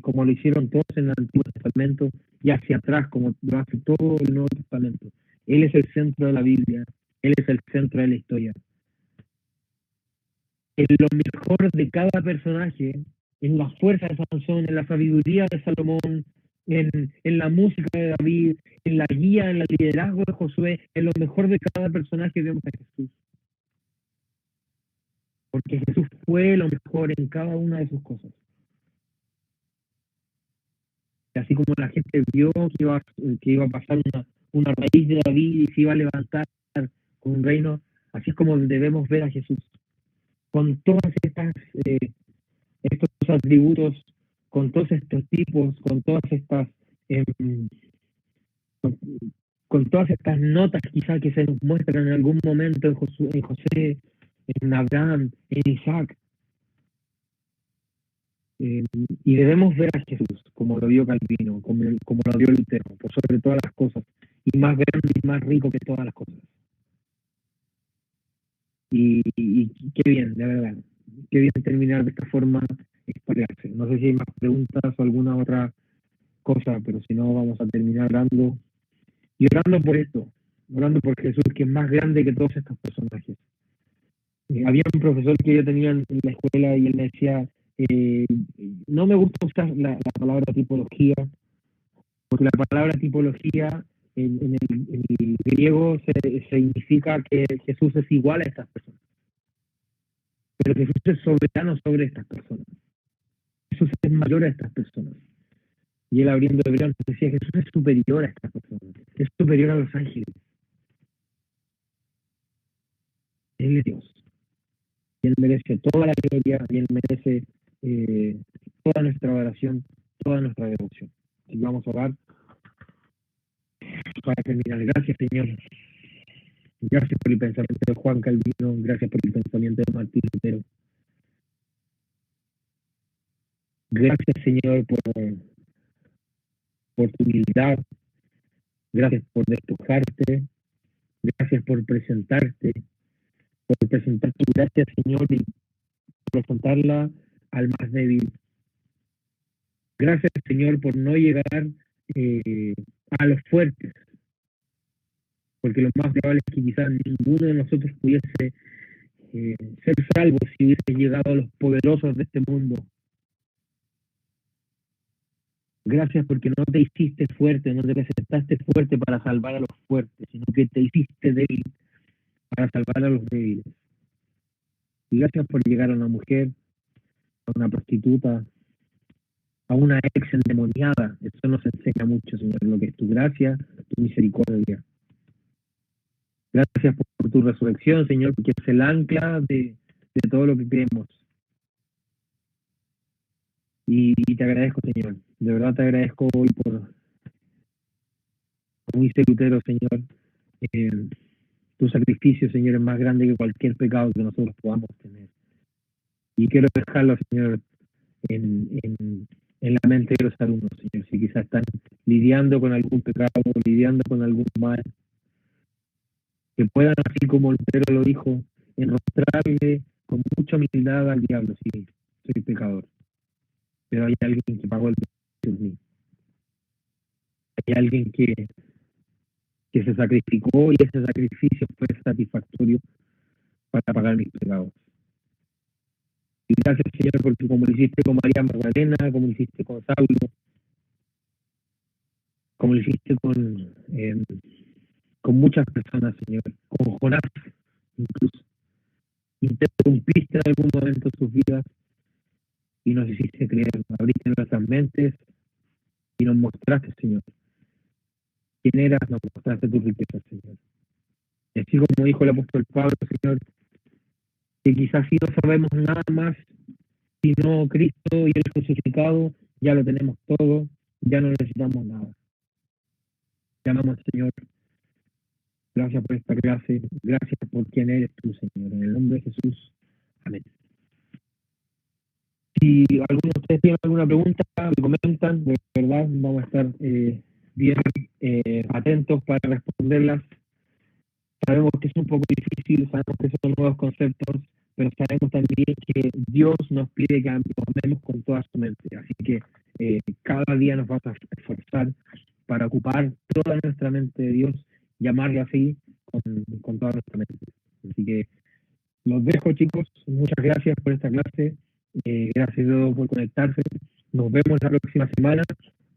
como lo hicieron todos en el Antiguo Testamento, y hacia atrás, como lo hace todo el Nuevo Testamento. Él es el centro de la Biblia, Él es el centro de la historia. En lo mejor de cada personaje, en la fuerza de Sansón, en la sabiduría de Salomón, en la música de David, en la guía, en el liderazgo de Josué, en lo mejor de cada personaje vemos a Jesús. Porque Jesús fue lo mejor en cada una de sus cosas. Y así como la gente vio que iba a pasar una raíz de David y se iba a levantar con un reino, así es como debemos ver a Jesús. Con todas estos atributos, con todos estos tipos, con todas estas con todas estas notas quizás que se nos muestran en algún momento en José, en Abraham, en Isaac. Y debemos ver a Jesús como lo vio Calvino, como lo vio Lutero, por sobre todas las cosas, y más grande y más rico que todas las cosas. Y qué bien, de verdad, qué bien terminar de esta forma esta clase. No sé si hay más preguntas o alguna otra cosa, pero si no vamos a terminar orando y orando por esto, orando por Jesús, que es más grande que todos estos personajes. Había un profesor que yo tenía en la escuela y él me decía, no me gusta usar la palabra tipología, porque la palabra tipología en el griego significa que Jesús es igual a estas personas. Pero Jesús es soberano sobre estas personas. Jesús es mayor a estas personas. Y él abriendo Hebreos decía, Jesús es superior a estas personas. Es superior a los ángeles. Él es Dios. Y Él merece toda la gloria, y Él merece toda nuestra oración, toda nuestra devoción. Y vamos a orar para terminar. Gracias, Señor. Gracias por el pensamiento de Juan Calvino. Gracias por el pensamiento de Martín Lutero. Gracias, Señor, por tu humildad. Gracias por despojarte. Gracias por presentarte. Por presentar tu gracia, Señor, y presentarla al más débil. Gracias, Señor, por no llegar a los fuertes, porque lo más probable es que quizás ninguno de nosotros pudiese ser salvo si hubiese llegado a los poderosos de este mundo. Gracias porque no te hiciste fuerte, no te presentaste fuerte para salvar a los fuertes, sino que te hiciste débil para salvar a los débiles. Y gracias por llegar a una mujer, a una prostituta, a una ex endemoniada. Eso nos enseña mucho, Señor, lo que es tu gracia, tu misericordia. Gracias por tu resurrección, Señor, porque es el ancla de todo lo que creemos. Y te agradezco, Señor. De verdad te agradezco hoy por, como dice Lutero, Señor, tu sacrificio, Señor, es más grande que cualquier pecado que nosotros podamos tener. Y quiero dejarlo, Señor, en la mente de los alumnos, Señor, si quizás están lidiando con algún pecado, lidiando con algún mal, que puedan, así como Lutero lo dijo, enrostrarle con mucha humildad al diablo, sí, soy pecador, pero hay alguien que pagó el precio por mí. Hay alguien que se sacrificó y ese sacrificio fue satisfactorio para pagar mis pecados. Y gracias, Señor, porque como lo hiciste con María Magdalena, como lo hiciste con Saulo, como lo hiciste con muchas personas, Señor, con Jonás, incluso. Interrumpiste en algún momento sus vidas y nos hiciste creer, abriste nuestras mentes y nos mostraste, Señor, quién eras, nos mostraste tu riqueza, Señor. Y así como dijo el apóstol Pablo, Señor, que quizás si no sabemos nada más, sino Cristo y el crucificado, ya lo tenemos todo, ya no necesitamos nada. Te amamos, Señor. Gracias por esta clase, gracias por quien eres tú, Señor. En el nombre de Jesús. Amén. Si alguno de ustedes tiene alguna pregunta, me comentan, de verdad vamos a estar bien atentos para responderlas. Sabemos que es un poco difícil, sabemos que son nuevos conceptos, pero sabemos también que Dios nos pide que nos amemos con toda su mente. Así que cada día nos vamos a esforzar para ocupar toda nuestra mente de Dios, llamarle así con toda nuestra mente. Así que los dejo, chicos. Muchas gracias por esta clase. Gracias a todos por conectarse. Nos vemos la próxima semana.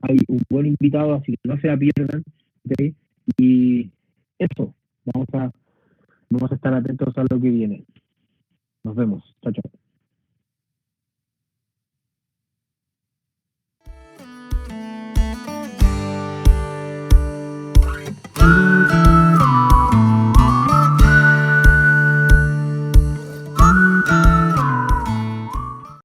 Hay un buen invitado, así que no se la pierdan. ¿Okay? Y eso, vamos a estar atentos a lo que viene. Nos vemos. Chao, chao.